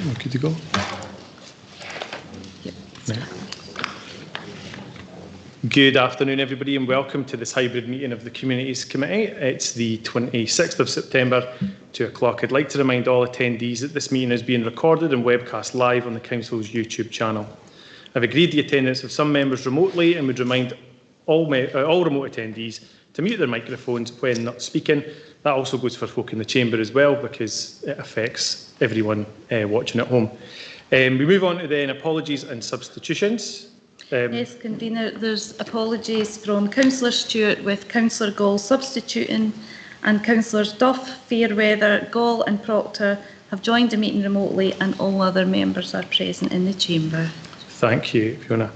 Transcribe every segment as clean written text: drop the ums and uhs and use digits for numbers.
Good to go? Yep. No. Good afternoon, everybody, and welcome to this hybrid meeting of the Communities Committee. It's the 26th of September, 2 o'clock. I'd like to remind all attendees that this meeting is being recorded and webcast live on the Council's YouTube channel. I've agreed the attendance of some members remotely and would remind all remote attendees to mute their microphones when not speaking. That also goes for folk in the chamber as well, because it affects everyone watching at home. We move on to then apologies and substitutions. Yes, Convener, there's apologies from Councillor Stewart with Councillor Gall substituting, and Councillors Duff, Fairweather, Gall and Proctor have joined the meeting remotely, and all other members are present in the chamber. Thank you, Fiona.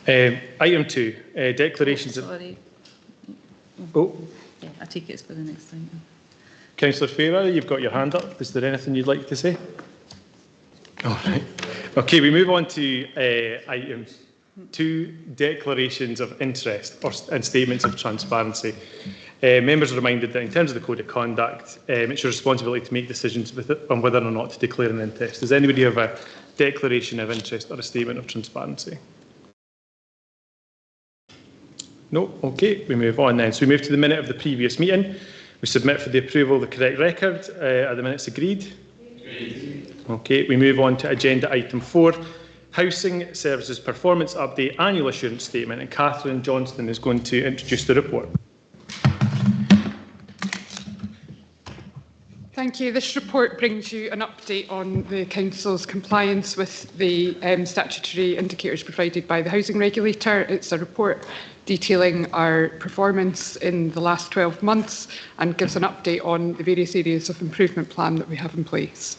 Item 2, declarations of... Sorry. Oh. Yeah, I take it for the next item. Councillor Fairweather, you've got your hand up. Is there anything you'd like to say? All right. Okay, we move on to item 2, declarations of interest and statements of transparency. Members are reminded that in terms of the Code of Conduct, it's your responsibility to make decisions on whether or not to declare an interest. Does anybody have a declaration of interest or a statement of transparency? No? Okay, we move on then. So we move to the minute of the previous meeting. We submit for the approval of the correct record. Are the minutes agreed? Agreed. Okay, we move on to agenda item 4, Housing Services Performance Update Annual Assurance Statement, and Catherine Johnston is going to introduce the report. Thank you. This report brings you an update on the Council's compliance with the statutory indicators provided by the Housing Regulator. It's a report detailing our performance in the last 12 months and gives an update on the various areas of improvement plan that we have in place.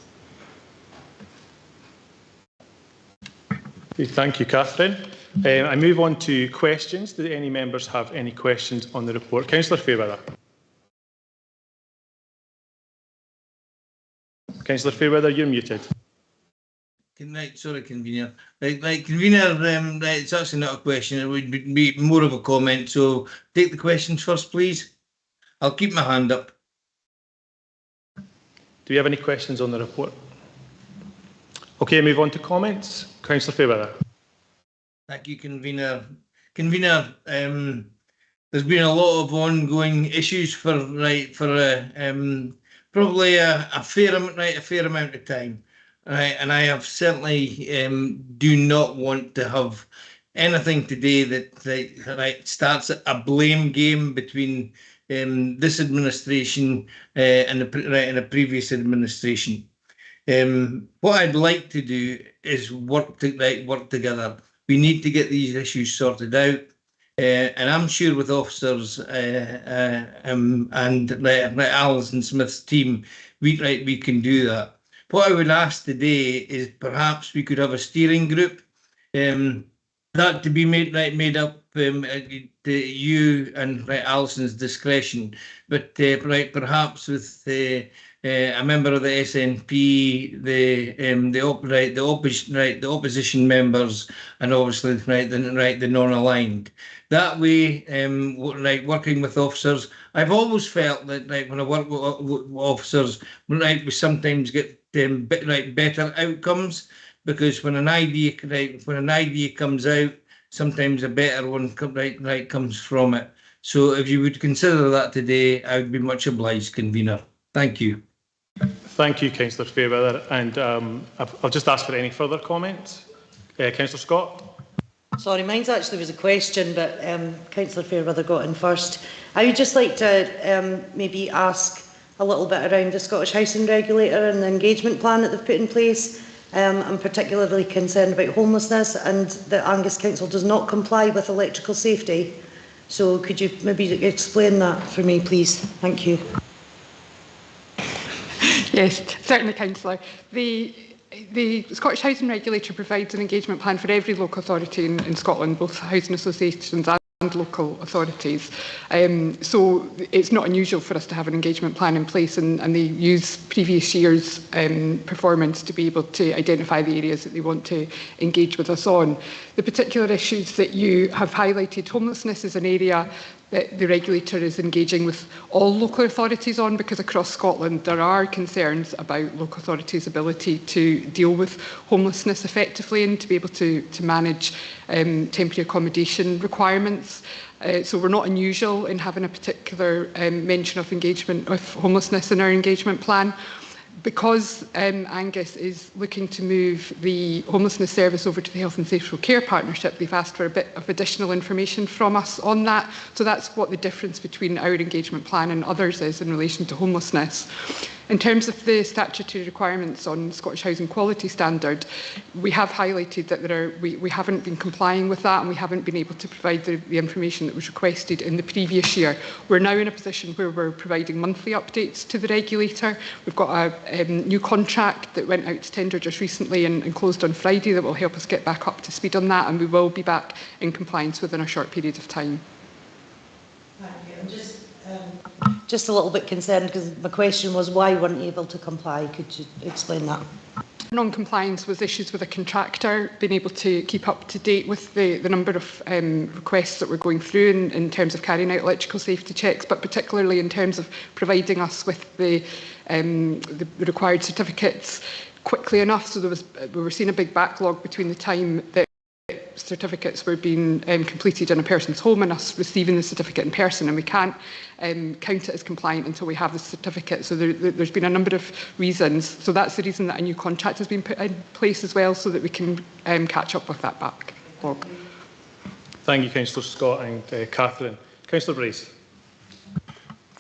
Okay, thank you, Catherine. I move on to questions. Do any members have any questions on the report? Councillor Fairweather. Councillor Fairweather, you're muted. Right, sorry, Convener. Right, Convener, it's actually not a question. It would be more of a comment. So take the questions first, please. I'll keep my hand up. Do we have any questions on the report? Okay, move on to comments. Councillor Fairweather. Thank you, Convener. Convener, there's been a lot of ongoing issues for probably a fair amount of time. Right, and I have certainly do not want to have anything today that starts a blame game between this administration and the previous administration. What I'd like to do is work together. We need to get these issues sorted out, and I'm sure with officers and Alison Smith's team, we can do that. What I would ask today is perhaps we could have a steering group that to be made up to you and Alison's discretion, but perhaps with a member of the SNP, the opposition members, and obviously the non-aligned. That way, working with officers, I've always felt that when I work with officers, we sometimes get better outcomes, because when an idea comes out, sometimes a better one comes from it. So if you would consider that today, I would be much obliged, Convener. Thank you. Thank you, Councillor Fairweather. And I'll just ask for any further comments. Councillor Scott. Sorry, mine's actually was a question, but Councillor Fairweather got in first. I would just like to maybe ask a little bit around the Scottish Housing Regulator and the engagement plan that they've put in place. I'm particularly concerned about homelessness, and that Angus Council does not comply with electrical safety. So could you maybe explain that for me, please? Thank you. Yes, certainly, Councillor. The Scottish Housing Regulator provides an engagement plan for every local authority in Scotland, both housing associations and local authorities. So it's not unusual for us to have an engagement plan in place, and they use previous year's performance to be able to identify the areas that they want to engage with us on. The particular issues that you have highlighted, homelessness is an area that the regulator is engaging with all local authorities on, because across Scotland there are concerns about local authorities' ability to deal with homelessness effectively and to be able to manage temporary accommodation requirements. So we're not unusual in having a particular mention of engagement with homelessness in our engagement plan. Because Angus is looking to move the homelessness service over to the Health and Social Care Partnership, they've asked for a bit of additional information from us on that. So that's what the difference between our engagement plan and others is in relation to homelessness. In terms of the statutory requirements on Scottish Housing Quality Standard, we have highlighted that we haven't been complying with that, and we haven't been able to provide the information that was requested in the previous year. We're now in a position where we're providing monthly updates to the regulator. We've got a new contract that went out to tender just recently and closed on Friday that will help us get back up to speed on that, and we will be back in compliance within a short period of time. Thank you. I'm just a little bit concerned because my question was why weren't you able to comply? Could you explain that? Non-compliance was issues with a contractor, being able to keep up to date with the number of requests that we're going through in terms of carrying out electrical safety checks, but particularly in terms of providing us with the required certificates quickly enough. So we were seeing a big backlog between the time that certificates were being completed in a person's home and us receiving the certificate in person, and we can't count it as compliant until we have the certificate. So there's been a number of reasons. So that's the reason that a new contract has been put in place as well, so that we can catch up with that backlog. Thank you, Councillor Scott and Catherine. Councillor Brace.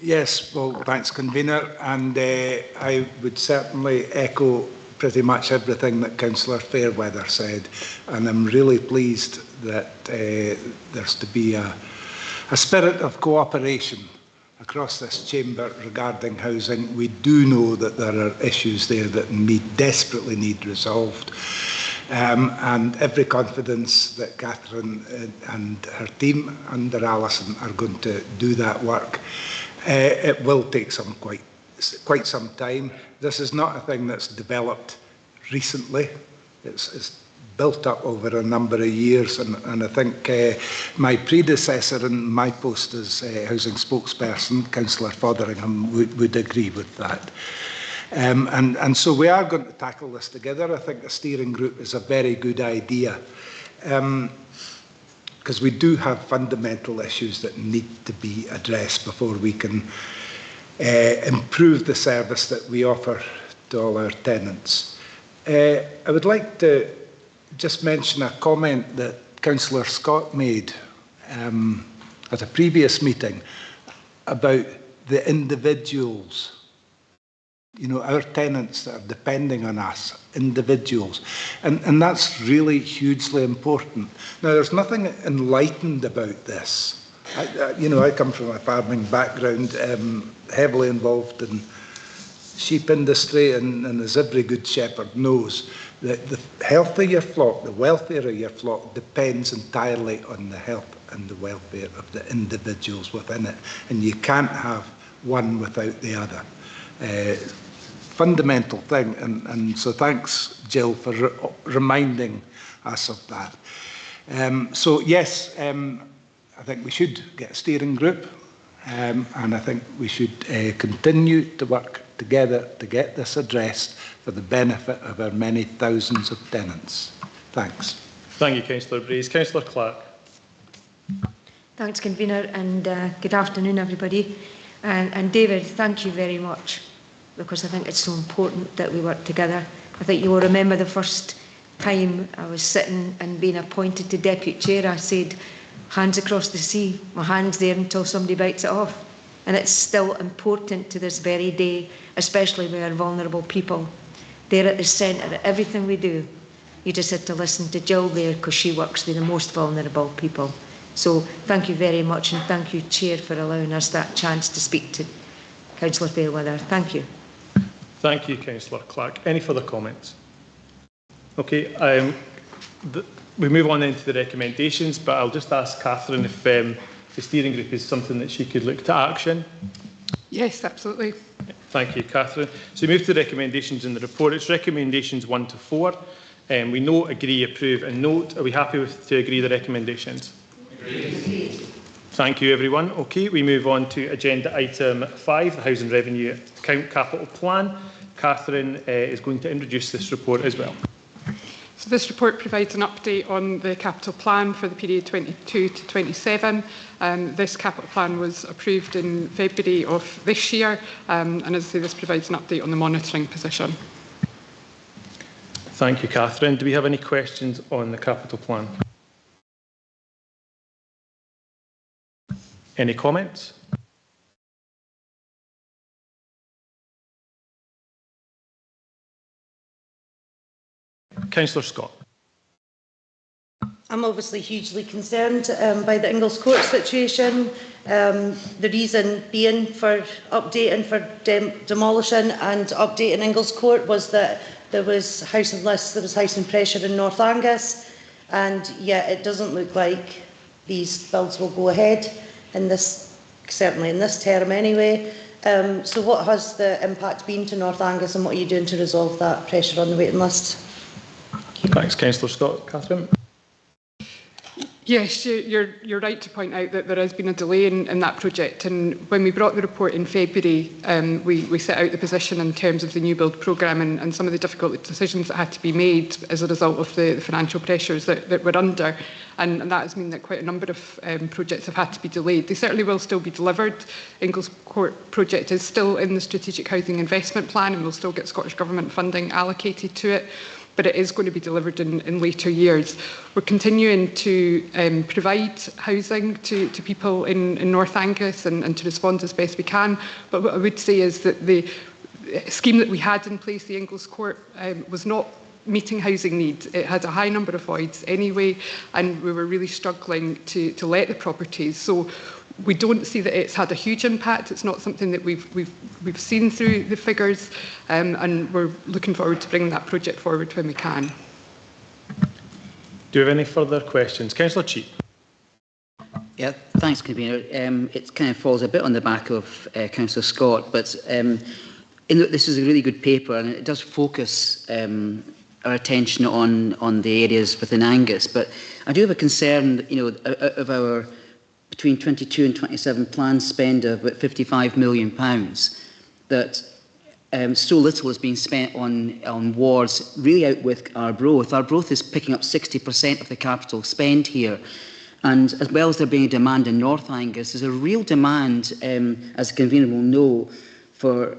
Yes, well, thanks, Convener, and I would certainly echo pretty much everything that Councillor Fairweather said, and I'm really pleased that there's to be a spirit of cooperation across this chamber regarding housing. We do know that there are issues there that desperately need resolved, and every confidence that Catherine and her team under Alison are going to do that work. It will take quite some time. This is not a thing that's developed recently. It's built up over a number of years, and I think my predecessor in my post as housing spokesperson, Councillor Fotheringham, would agree with that. And so we are going to tackle this together. I think a steering group is a very good idea, because we do have fundamental issues that need to be addressed before we can improve the service that we offer to all our tenants. I would like to just mention a comment that Councillor Scott made at a previous meeting about the individuals, you know, our tenants that are depending on us, individuals. And that's really hugely important. Now, there's nothing enlightened about this. I come from a farming background, heavily involved in sheep industry, and as every good shepherd knows, that the health of your flock, the welfare of your flock, depends entirely on the health and the welfare of the individuals within it, and you can't have one without the other. Fundamental thing, and so thanks, Jill, for reminding us of that. So yes, I think we should get a steering group, and I think we should continue to work together to get this addressed for the benefit of our many thousands of tenants. Thanks. Thank you, Councillor Brace. Councillor Clark. Thanks, Convener, and good afternoon, everybody. And David, thank you very much, because I think it's so important that we work together. I think you will remember the first time I was sitting and being appointed to Deputy Chair, I said, hands across the sea, my hand's there until somebody bites it off. And it's still important to this very day, especially with our vulnerable people. They're at the centre of everything we do. You just had to listen to Jill there, because she works with the most vulnerable people. So thank you very much, and thank you, Chair, for allowing us that chance to speak to Councillor Fairweather. Thank you. Thank you, Councillor Clark. Any further comments? Okay, we move on then to the recommendations, but I'll just ask Catherine if the steering group is something that she could look to action. Yes, absolutely. Thank you, Catherine. So we move to the recommendations in the report. It's recommendations 1 to 4. We note, agree, approve and note. Are we happy to agree the recommendations? Agreed. Thank you, everyone. Okay, we move on to agenda item 5, the Housing Revenue Account Capital Plan. Catherine is going to introduce this report as well. So this report provides an update on the capital plan for the period 22 to 27. This capital plan was approved in February of this year, and as I say, this provides an update on the monitoring position. Thank you, Catherine. Do we have any questions on the capital plan? Any comments? Councillor Scott. I'm obviously hugely concerned by the Ingalls Court situation. The reason being for updating for demolition and updating Ingalls Court was that there was housing lists, there was housing pressure in North Angus, and yet it doesn't look like these builds will go ahead in this, certainly in this term anyway. So what has the impact been to North Angus, and what are you doing to resolve that pressure on the waiting list? Thanks, Councillor Scott. Catherine. Yes, you're right to point out that there has been a delay in that project, and when we brought the report in February, we set out the position in terms of the new build programme and some of the difficult decisions that had to be made as a result of the financial pressures that we're under, and that has meant that quite a number of projects have had to be delayed. They certainly will still be delivered. Ingalls Court project is still in the Strategic Housing Investment Plan and will still get Scottish Government funding allocated to it, but it is going to be delivered in later years. We're continuing to provide housing to people in North Angus and to respond as best we can. But what I would say is that the scheme that we had in place, the Ingalls Court, was not meeting housing needs. It had a high number of voids anyway, and we were really struggling to let the properties. So we don't see that it's had a huge impact. It's not something that we've seen through the figures, and we're looking forward to bringing that project forward when we can. Do you have any further questions? Councillor Cheap. Yeah, thanks, Convener. It kind of falls a bit on the back of Councillor Scott, but this is a really good paper, and it does focus our attention on the areas within Angus. But I do have a concern, of our between 22 and 27 planned spend of about £55 million, that so little is being spent on wards, really out with Arbroath. Arbroath is picking up 60% of the capital spend here. And as well as there being a demand in North Angus, there's a real demand, as the convener will know, for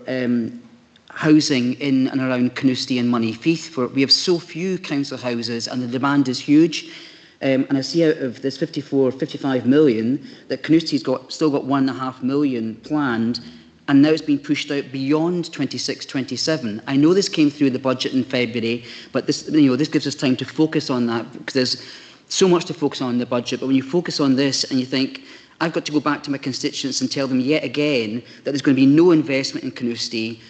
housing in and around Carnoustie and Moneyfeith. We have so few council houses and the demand is huge. And I see out of this 55 million that Carnoustie's still got 1.5 million planned, and now it's been pushed out beyond 26-27. I know this came through the budget in February, but this gives us time to focus on that, because there's so much to focus on in the budget. But when you focus on this and you think, I've got to go back to my constituents and tell them yet again that there's going to be no investment in Carnoustie,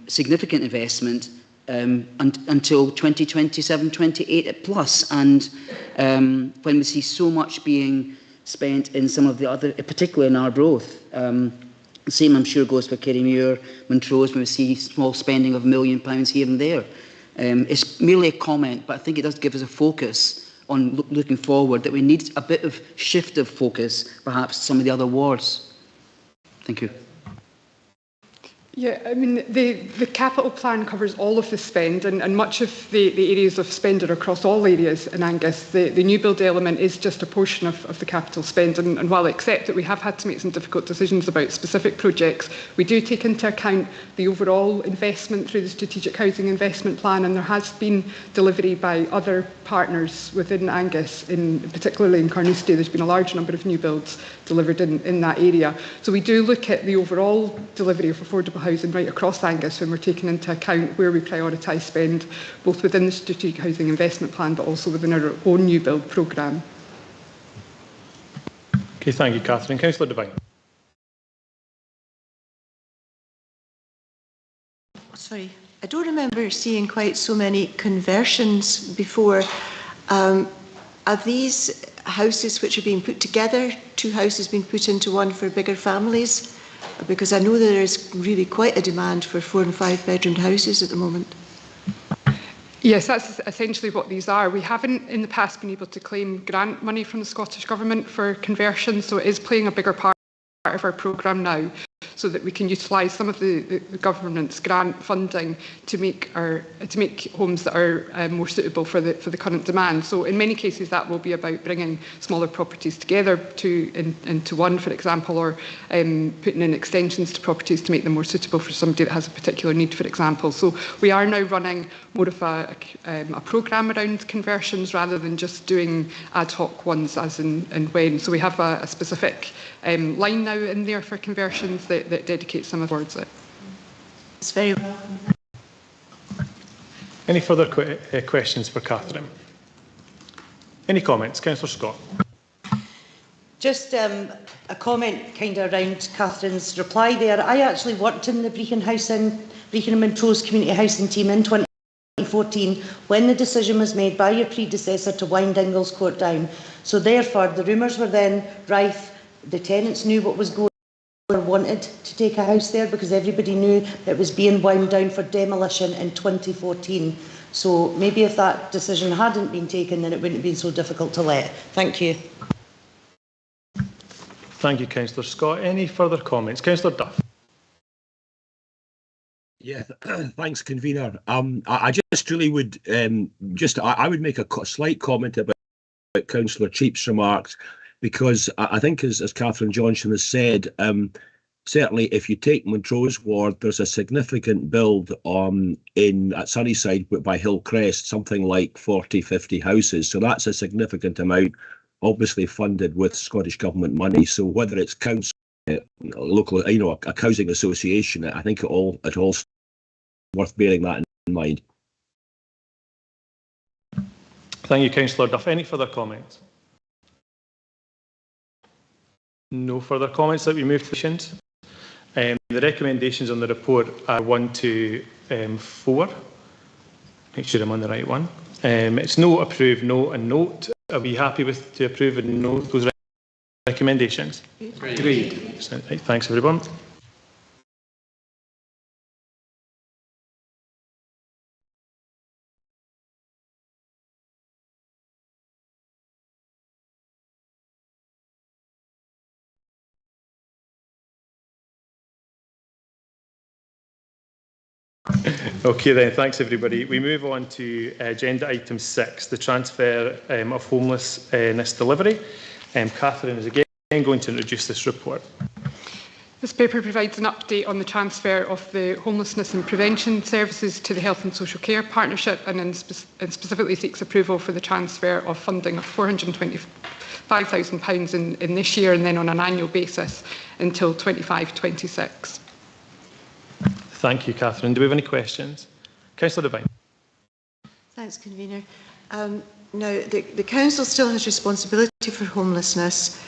significant investment, until 2027-28 plus, and when we see so much being spent in some of the other, particularly in Arbroath. The same, I'm sure, goes for Kerrymuir, Montrose, when we see small spending of £1 million here and there. It's merely a comment, but I think it does give us a focus on looking forward, that we need a bit of shift of focus, perhaps, to some of the other wards. Thank you. Yeah, I mean, the capital plan covers all of the spend, and much of the areas of spend are across all areas in Angus. The new build element is just a portion of the capital spend, and while I accept that we have had to make some difficult decisions about specific projects, we do take into account the overall investment through the Strategic Housing Investment Plan, and there has been delivery by other partners within Angus, particularly in Carnoustie. There's been a large number of new builds delivered in that area. So we do look at the overall delivery of affordable housing right across Angus when we're taking into account where we prioritise spend, both within the Strategic Housing Investment Plan but also within our own new build programme. Okay, thank you, Catherine. Councillor Devine. Sorry, I don't remember seeing quite so many conversions before. Are these houses which are being put together, two houses being put into one for bigger families? Because I know there is really quite a demand for 4 and 5 bedroom houses at the moment. Yes, that's essentially what these are. We haven't in the past been able to claim grant money from the Scottish Government for conversion, so it is playing a bigger part of our programme now, so that we can utilise some of the government's grant funding to make homes that are more suitable for the current demand. So in many cases that will be about bringing smaller properties together into one, for example, or putting in extensions to properties to make them more suitable for somebody that has a particular need, for example. So we are now running more of a programme around conversions rather than just doing ad hoc ones as and when. So we have a specific line now in there for conversions that dedicates some towards it. It's very well. Any further questions for Catherine? Any comments? Councillor Scott. Just a comment kind of around Catherine's reply there. I actually worked in the Brechin and Montrose Community Housing team in 2014 when the decision was made by your predecessor to wind Ingles Court down. So therefore the rumours were then rife. The tenants knew what was going on, wanted to take a house there because everybody knew it was being wound down for demolition in 2014. So maybe if that decision hadn't been taken, then it wouldn't have been so difficult to let. Thank you. Thank you, Councillor Scott. Any further comments? Councillor Duff. Yeah, thanks, convener. I just really would I would make a slight comment about Councillor Cheap's remarks, because I think, as Catherine Johnson has said, certainly if you take Montrose Ward, there's a significant build at Sunnyside by Hillcrest, something like 40, 50 houses. So that's a significant amount, obviously funded with Scottish Government money. So whether it's council, local, a housing association, I think it all worth bearing that in mind. Thank you, Councillor Duff. Any further comments? No further comments. That we move to questions. The recommendations on the report are 1 to 4. Make sure I'm on the right one. It's no, approve, no, and note. Are we happy to approve and note those recommendations? Agreed. Thanks, everyone. Okay then, thanks everybody. We move on to agenda item 6, the transfer of homelessness delivery. Catherine is again going to introduce this report. This paper provides an update on the transfer of the homelessness and prevention services to the Health and Social Care Partnership, and specifically seeks approval for the transfer of funding of £425,000 in this year, and then on an annual basis until 25-26. Thank you, Catherine. Do we have any questions? Councillor Devine. Thanks, convener. Now, the council still has responsibility for homelessness.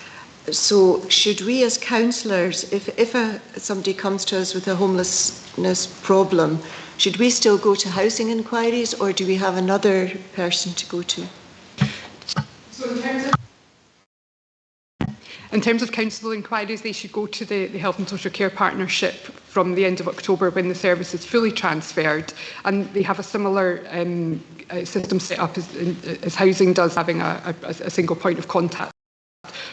So should we as councillors, if somebody comes to us with a homelessness problem, should we still go to housing inquiries, or do we have another person to go to? So in terms of council inquiries, they should go to the Health and Social Care Partnership from the end of October when the service is fully transferred, and they have a similar system set up as housing does, having a single point of contact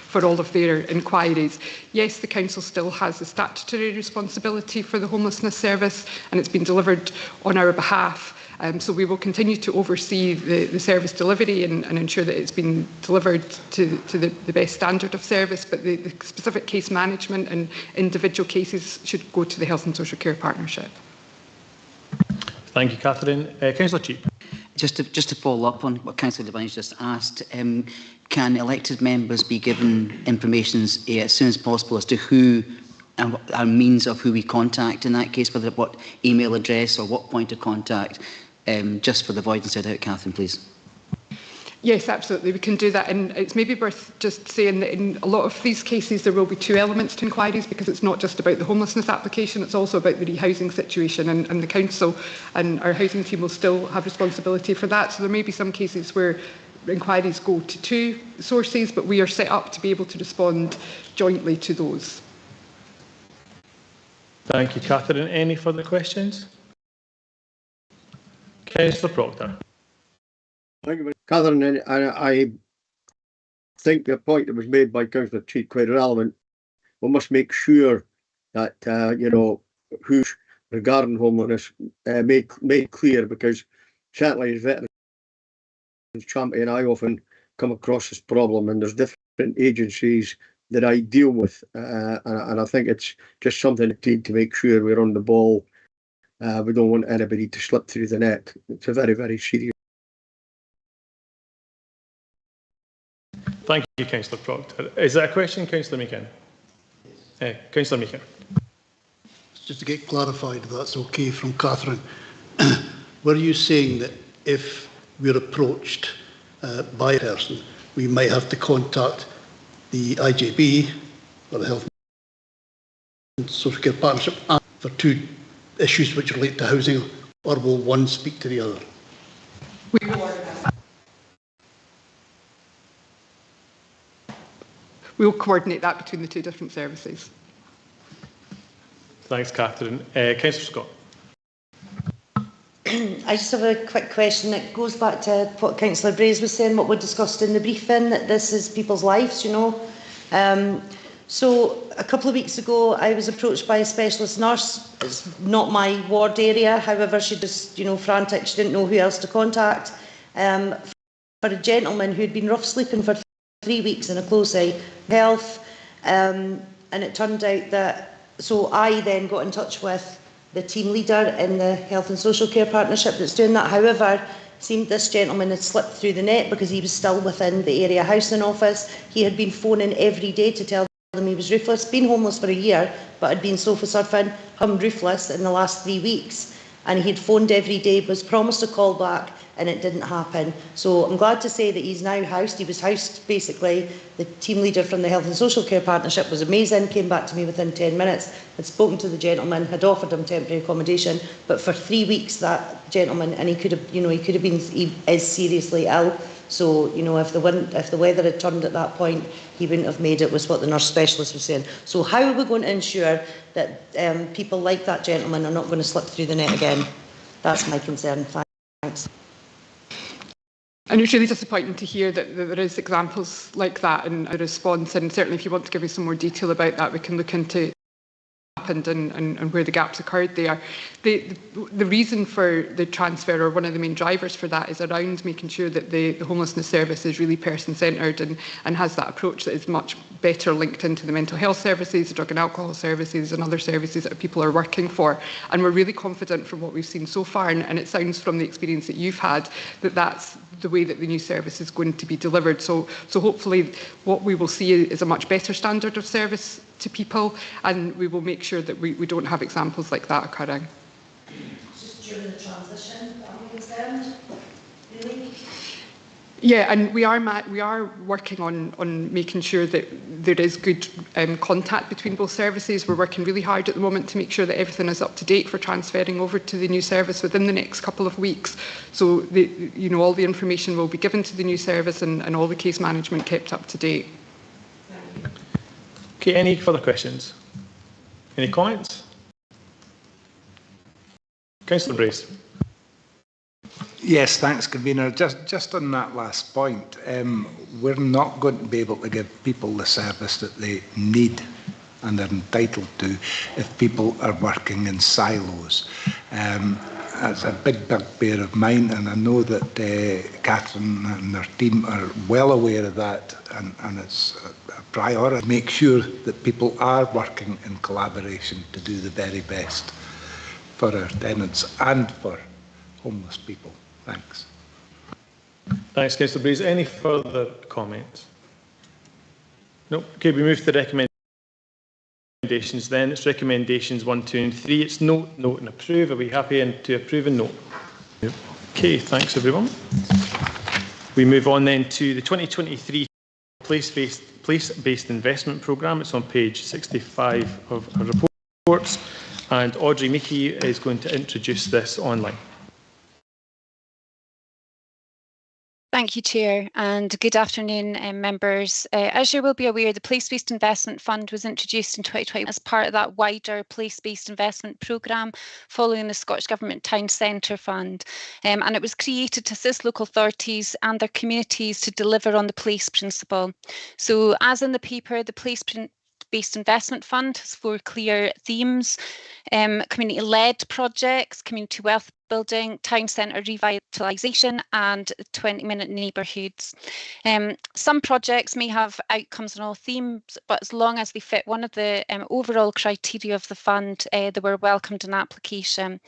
for all of their inquiries. Yes, the council still has a statutory responsibility for the homelessness service, and it's been delivered on our behalf. So we will continue to oversee the service delivery and ensure that it's been delivered to the best standard of service, but the specific case management and individual cases should go to the Health and Social Care Partnership. Thank you, Catherine. Councillor Cheap. Just to follow up on what Councillor Devine just asked, can elected members be given information as soon as possible as to who and our means of who we contact in that case, whether what email address or what point of contact, just for the avoidance of doubt, Catherine, please. Yes, absolutely, we can do that, and it's maybe worth just saying that in a lot of these cases there will be two elements to inquiries, because it's not just about the homelessness application, it's also about the rehousing situation, and the council and our housing team will still have responsibility for that. So there may be some cases where inquiries go to two sources, but we are set up to be able to respond jointly to those. Thank you, Catherine. Any further questions? Councillor Proctor. Thank you, Catherine. And I think the point that was made by Councillor Cheek quite relevant. We must make sure that you know, who's regarding homelessness made clear, because certainly as Veterans Champion, I often come across this problem, and there's different agencies that I deal with, and I think it's just something that need to make sure we're on the ball. We don't want anybody to slip through the net. It's a very, very serious. Thank you, Councillor Proctor. Is that a question, Councillor Meekin? Councillor Meekin. Just to get clarified, if that's okay from Catherine, were you saying that if we're approached by a person, we might have to contact the IJB or the Health and Social Care Partnership for two issues which relate to housing, or will one speak to the other? We'll coordinate that between the two different services. Thanks, Catherine. Councillor Scott. I just have a quick question. It goes back to what Councillor Brays was saying, what we discussed in the briefing, that this is people's lives, you know. So a couple of weeks ago, I was approached by a specialist nurse. It's not my ward area. However, she was, you know, frantic. She didn't know who else to contact. For a gentleman who'd been rough sleeping for 3 weeks in a closey health. And it turned out that, so I then got in touch with the team leader in the Health and Social Care Partnership that's doing that. However, it seemed this gentleman had slipped through the net because he was still within the area housing office. He had been phoning every day to tell them he was roofless, been homeless for a year, but had been sofa surfing, roofless in the last 3 weeks. And he'd phoned every day, was promised a call back, and it didn't happen. So I'm glad to say that he's now housed. He was housed, basically. The team leader from the Health and Social Care Partnership was amazing, came back to me within 10 minutes, had spoken to the gentleman, had offered him temporary accommodation, but for 3 weeks that gentleman, and he could have, you know, he is seriously ill. So, you know, if the weather had turned at that point, he wouldn't have made it, was what the nurse specialist was saying. So how are we going to ensure that people like that gentleman are not going to slip through the net again? That's my concern. Thanks. And it's really disappointing to hear that there is examples like that in a response, and certainly if you want to give me some more detail about that, we can look into what happened and where the gaps occurred there. The reason for the transfer, or one of the main drivers for that, is around making sure that the homelessness service is really person-centred and has that approach that is much better linked into the mental health services, the drug and alcohol services and other services that people are working for. And we're really confident from what we've seen so far, and it sounds from the experience that you've had, that that's the way that the new service is going to be delivered. So hopefully what we will see is a much better standard of service to people, and we will make sure that we don't have examples like that occurring. Just during the transition, are we concerned? Really? Yeah, and we are working on making sure that there is good contact between both services. We're working really hard at the moment to make sure that everything is up to date for transferring over to the new service within the next couple of weeks. So, you know, all the information will be given to the new service and all the case management kept up to date. Okay, any further questions? Any comments? Councillor Brace. Yes, thanks, Convener. Just on that last point, we're not going to be able to give people the service that they need and are entitled to if people are working in silos. That's a big bugbear of mine, and I know that Catherine and her team are well aware of that, and it's a priority to make sure that people are working in collaboration to do the very best for our tenants and for homeless people. Thanks. Thanks, Councillor Brace. Any further comments? No. Okay, we move to the recommendations then. It's recommendations 1, 2 and 3. It's note, note and approve. Are we happy to approve and note? Okay, thanks everyone. We move on then to the 2023 place-based investment programme. It's on page 65 of our reports, and Audrey Meekie is going to introduce this online. Thank you, Chair, and good afternoon, members. As you will be aware, the Place-Based Investment Fund was introduced in 2020 as part of that wider place-based investment programme following the Scottish Government Town Centre Fund. And it was created to assist local authorities and their communities to deliver on the place principle. So as in the paper, the Place-Based Investment Fund has 4 clear themes: community-led projects, community wealth building, town centre revitalisation and 20-minute neighbourhoods. Some projects may have outcomes on all themes, but as long as they fit one of the overall criteria of the fund, they were welcomed in application.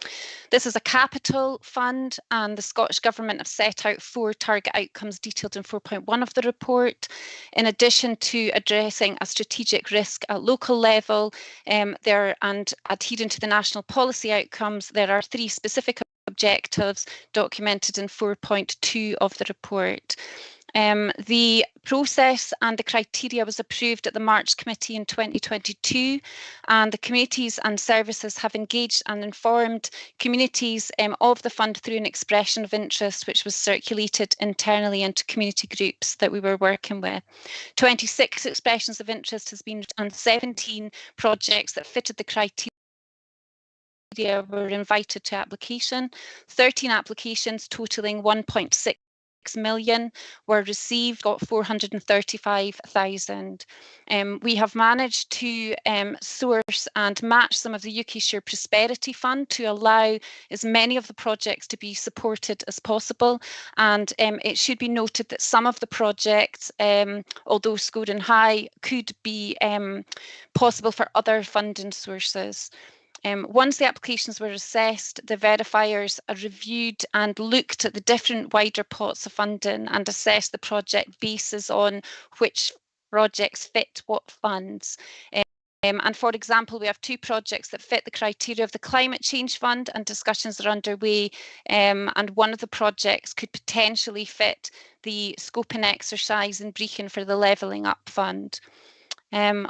This is a capital fund, and the Scottish Government have set out 4 target outcomes detailed in 4.1 of the report. In addition to addressing a strategic risk at local level and adhering to the national policy outcomes, there are 3 specific objectives documented in 4.2 of the report. The process and the criteria was approved at the March Committee in 2022, and the committees and services have engaged and informed communities of the fund through an expression of interest, which was circulated internally into community groups that we were working with. 26 expressions of interest has been, and 17 projects that fitted the criteria were invited to application. 13 applications totaling 1.6 million were received, got 435,000. We have managed to source and match some of the UK Shared Prosperity Fund to allow as many of the projects to be supported as possible. And it should be noted that some of the projects, although scored in high, could be possible for other funding sources. Once the applications were assessed, the verifiers reviewed and looked at the different wider pots of funding and assessed the project bases on which projects fit what funds. And for example, we have 2 projects that fit the criteria of the Climate Change Fund, and discussions are underway. And one of the projects could potentially fit the scoping exercise in Brechin for the Levelling Up Fund.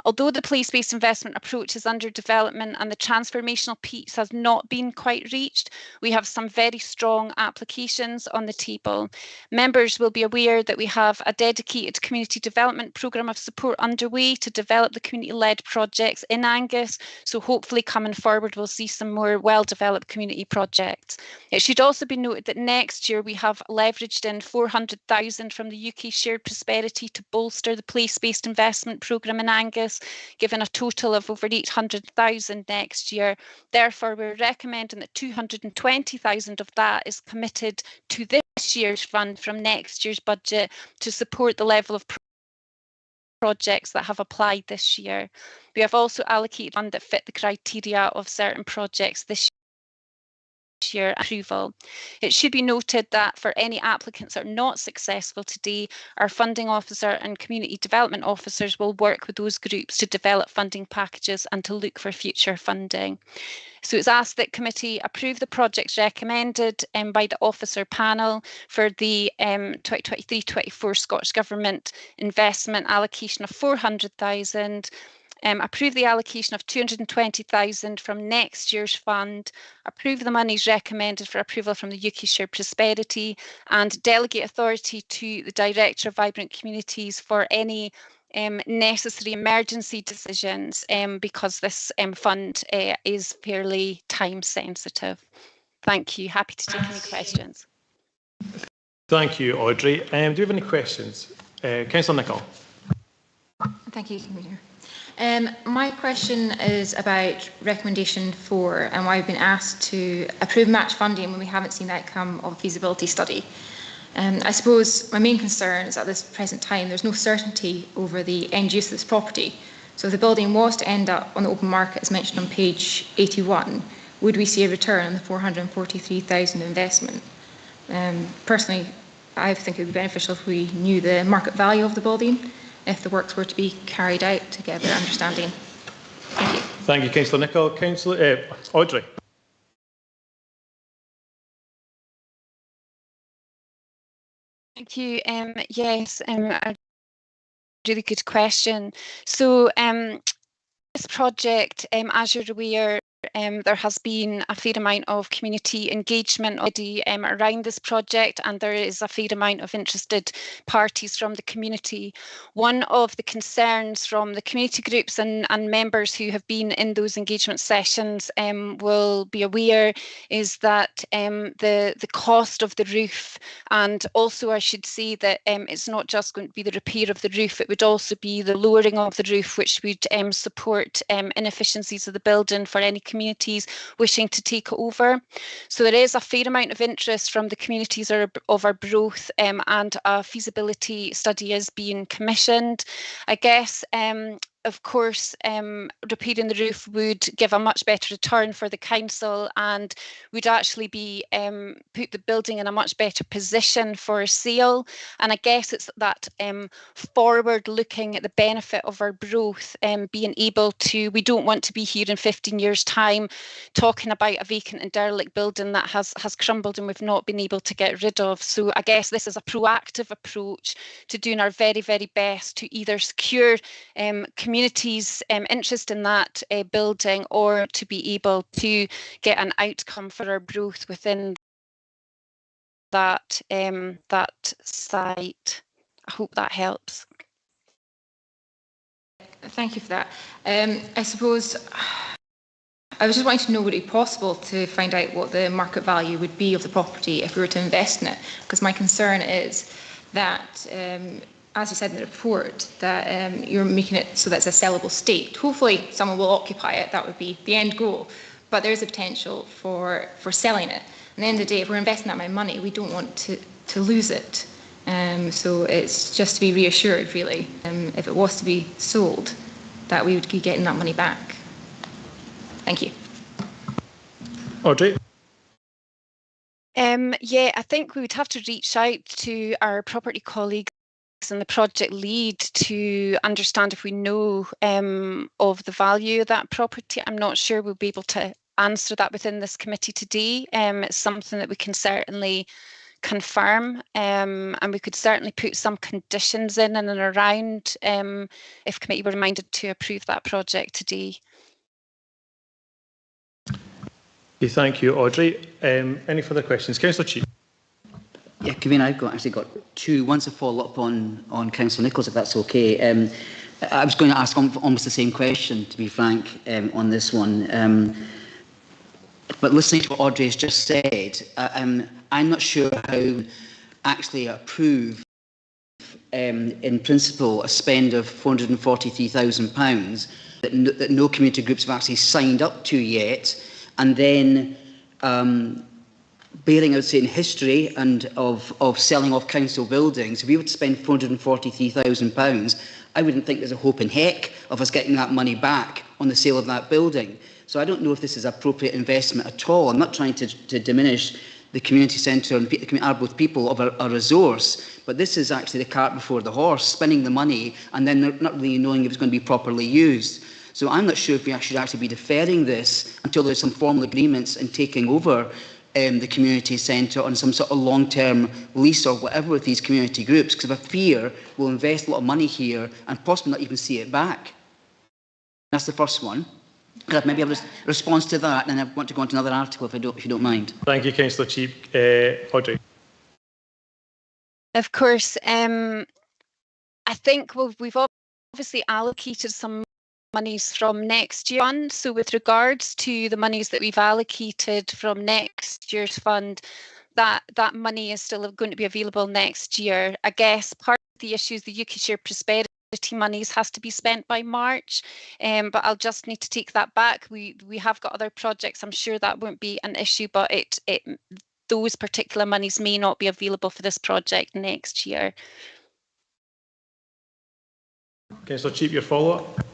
Although the place-based investment approach is under development and the transformational piece has not been quite reached, we have some very strong applications on the table. Members will be aware that we have a dedicated community development programme of support underway to develop the community-led projects in Angus, so hopefully coming forward we'll see some more well-developed community projects. It should also be noted that next year we have leveraged in 400,000 from the UK Shared Prosperity to bolster the place-based investment programme in Angus, given a total of over 800,000 next year. Therefore, we're recommending that 220,000 of that is committed to this year's fund from next year's budget to support the level of projects that have applied this year. We have also allocated funds that fit the criteria of certain projects this year approval. It should be noted that for any applicants that are not successful today, our funding officer and community development officers will work with those groups to develop funding packages and to look for future funding. So it's asked that committee approve the projects recommended by the officer panel for the 2023-24 Scottish Government investment allocation of 400,000. Approve the allocation of 220,000 from next year's fund, approve the monies recommended for approval from the UK Shared Prosperity, and delegate authority to the Director of Vibrant Communities for any necessary emergency decisions, because this fund is fairly time sensitive. Thank you. Happy to take any questions. Thank you, Audrey. Do you have any questions? Councillor Nicholl. Thank you, Convener. My question is about recommendation 4 and why we've been asked to approve match funding when we haven't seen the outcome of a feasibility study. I suppose my main concern is at this present time there's no certainty over the end use of this property. So if the building was to end up on the open market as mentioned on page 81, would we see a return on the 443,000 investment? Personally, I think it would be beneficial if we knew the market value of the building if the works were to be carried out to get a better understanding. Thank you. Thank you, Councillor Nicholl. Councillor Audrey. Thank you. Yes, a really good question. So this project, as you're aware, there has been a fair amount of community engagement already around this project, and there is a fair amount of interested parties from the community. One of the concerns from the community groups and members who have been in those engagement sessions will be aware is that the cost of the roof, and also I should say that it's not just going to be the repair of the roof, it would also be the lowering of the roof, which would support inefficiencies of the building for any communities wishing to take it over. So there is a fair amount of interest from the communities of Arbroath, and a feasibility study is being commissioned. I guess of course, repairing the roof would give a much better return for the council and would actually be put the building in a much better position for sale. And I guess it's that forward looking at the benefit of Arbroath, being able to, we don't want to be here in 15 years time talking about a vacant and derelict building that has crumbled and we've not been able to get rid of. So I guess this is a proactive approach to doing our very, very best to either secure communities' interest in that building, or to be able to get an outcome for Arbroath within that that site. I hope that helps. Thank you for that. I suppose I was just wanting to know, would it be possible to find out what the market value would be of the property if we were to invest in it? Because my concern is that as you said in the report, that you're making it so that it's a sellable state. Hopefully someone will occupy it, that would be the end goal, but there is a potential for selling it. At the end of the day, if we're investing that amount of money, we don't want to lose it. So it's just to be reassured, really, if it was to be sold, that we would be getting that money back. Thank you. Audrey? Yeah, I think we would have to reach out to our property colleagues and the project lead to understand if we know of the value of that property. I'm not sure we'll be able to answer that within this committee today. It's something that we can certainly confirm, and we could certainly put some conditions in and around if committee were reminded to approve that project today. Thank you, Audrey. Any further questions? Councillor Cheap. Yeah, Convener, I've actually got two. One's a follow-up on Councillor Nichols, if that's okay. I was going to ask almost the same question, to be frank, on this one. But listening to what Audrey has just said, I'm not sure how actually approve, in principle, a spend of £443,000 that no community groups have actually signed up to yet, and then bearing, I would say, in history and of selling off council buildings. If we were to spend £443,000, I wouldn't think there's a hope in heck of us getting that money back on the sale of that building. So I don't know if this is appropriate investment at all. I'm not trying to diminish the community centre and the Arbroath people of a resource, but this is actually the cart before the horse, spending the money and then not really knowing if it's going to be properly used. So I'm not sure if we should actually be deferring this until there's some formal agreements and taking over the community centre on some sort of long-term lease or whatever with these community groups, because I fear we'll invest a lot of money here and possibly not even see it back. That's the first one. Maybe I'll respond to that, and then I want to go on to another article if you don't mind. Thank you, Councillor Cheap. Audrey. Of course, I think we've obviously allocated some monies from next year fund. So with regards to the monies that we've allocated from next year's fund, that money is still going to be available next year. I guess part of the issue is the UK Share Prosperity monies has to be spent by March, but I'll just need to take that back. We have got other projects. I'm sure that won't be an issue, but those particular monies may not be available for this project next year. Councillor Cheap, your follow-up?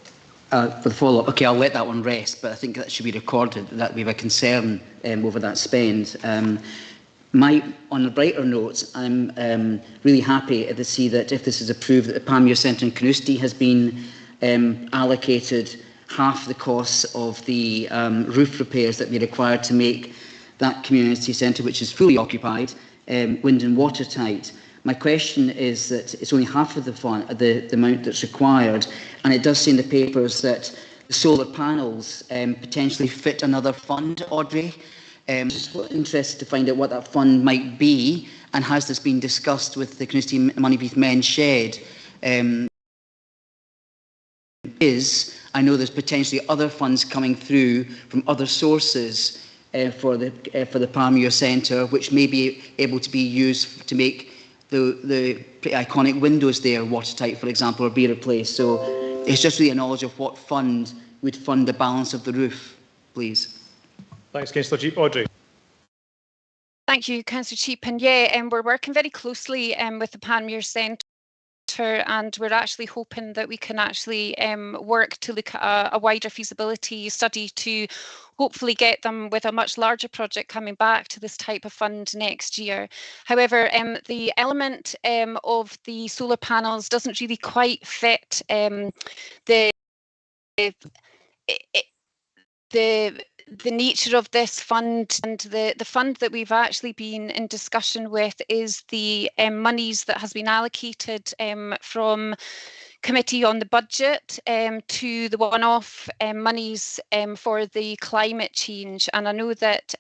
For the follow-up, okay, I'll let that one rest, but I think that should be recorded that we have a concern over that spend. On a brighter note, I'm really happy to see that if this is approved, that the Panmure Centre in Carnoustie has been allocated half the costs of the roof repairs that we required to make that community centre, which is fully occupied, wind and watertight. My question is that it's only half of the amount that's required, and it does say in the papers that solar panels potentially fit another fund, Audrey? Just interested to find out what that fund might be, and has this been discussed with the Community Moneybeath Men's Shed? I know there's potentially other funds coming through from other sources for the Palmmuir Centre, which may be able to be used to make the pretty iconic windows there watertight, for example, or be replaced. So it's just really a knowledge of what fund would fund the balance of the roof, please. Thanks, Councillor Cheap. Audrey. Thank you, Councillor Cheap. And yeah, we're working very closely with the Palmmuir Centre, and we're actually hoping that we can actually work to look at a wider feasibility study to hopefully get them with a much larger project coming back to this type of fund next year. However, the element of the solar panels doesn't really quite fit the nature of this fund, and the fund that we've actually been in discussion with is the monies that has been allocated from Committee on the Budget to the one-off monies for the climate change. And I know that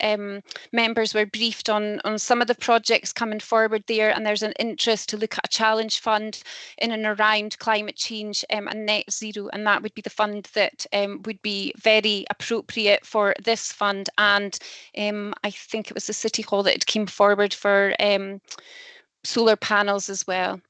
members were briefed on some of the projects coming forward there, and there's an interest to look at a challenge fund in and around climate change and net zero, and that would be the fund that would be very appropriate for this fund. And I think it was the City Hall that came forward for solar panels as well.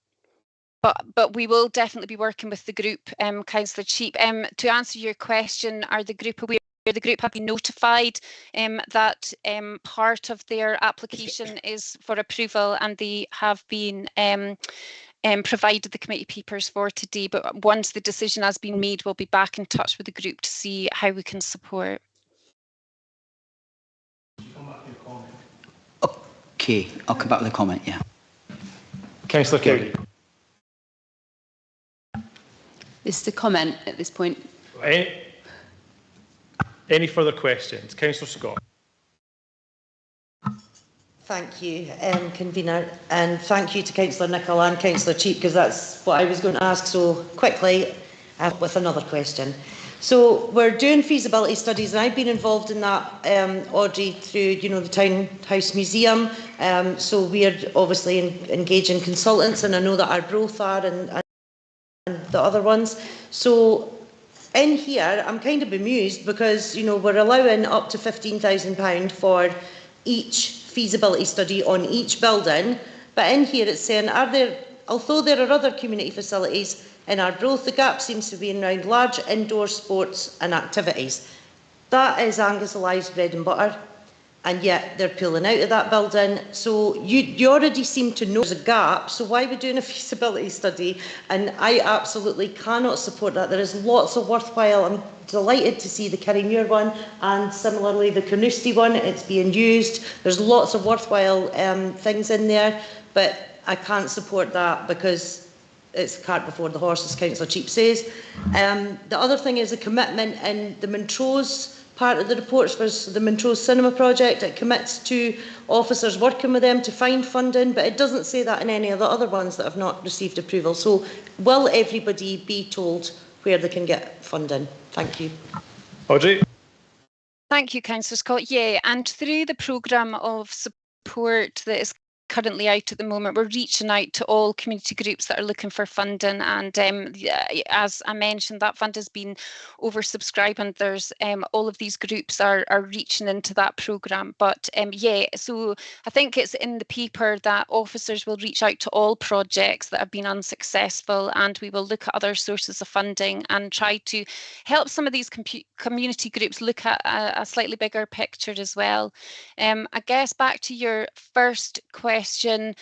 But we will definitely be working with the group, Councillor Cheap. To answer your question, are the group aware? The group have been notified that part of their application is for approval, and they have been provided the committee papers for today. But once the decision has been made, we'll be back in touch with the group to see how we can support. Okay, I'll come back with a comment, yeah. Councillor Kelly. This is a comment at this point. Any further questions? Councillor Scott. Thank you, Convener, and thank you to Councillor Nicholl and Councillor Cheap, because that's what I was going to ask so quickly with another question. So we're doing feasibility studies, and I've been involved in that, Audrey, through the Townhouse Museum. So we are obviously engaging consultants, and I know that Arbroath are, and the other ones. So in here, I'm kind of bemused because we're allowing up to £15,000 for each feasibility study on each building, but in here it's saying, although there are other community facilities in Arbroath, the gap seems to be around large indoor sports and activities. That is Angus Alive's bread and butter, and yet they're pulling out of that building. So you already seem to know there's a gap, so why are we doing a feasibility study? And I absolutely cannot support that. There is lots of worthwhile. I'm delighted to see the Kirriemuir one, and similarly the Carnoustie one. It's being used. There's lots of worthwhile things in there, but I can't support that because it's cart before the horse, as Councillor Cheap says. The other thing is a commitment in the Montrose part of the reports for the Montrose Cinema project. It commits to officers working with them to find funding, but it doesn't say that in any of the other ones that have not received approval. So will everybody be told where they can get funding? Thank you. Audrey. Thank you, Councillor Scott. Yeah, and through the programme of support that is currently out at the moment, we're reaching out to all community groups that are looking for funding, and as I mentioned, that fund has been oversubscribed, and there's all of these groups are reaching into that programme. But yeah, so I think it's in the paper that officers will reach out to all projects that have been unsuccessful, and we will look at other sources of funding and try to help some of these community groups look at a slightly bigger picture as well. I guess back to your first question,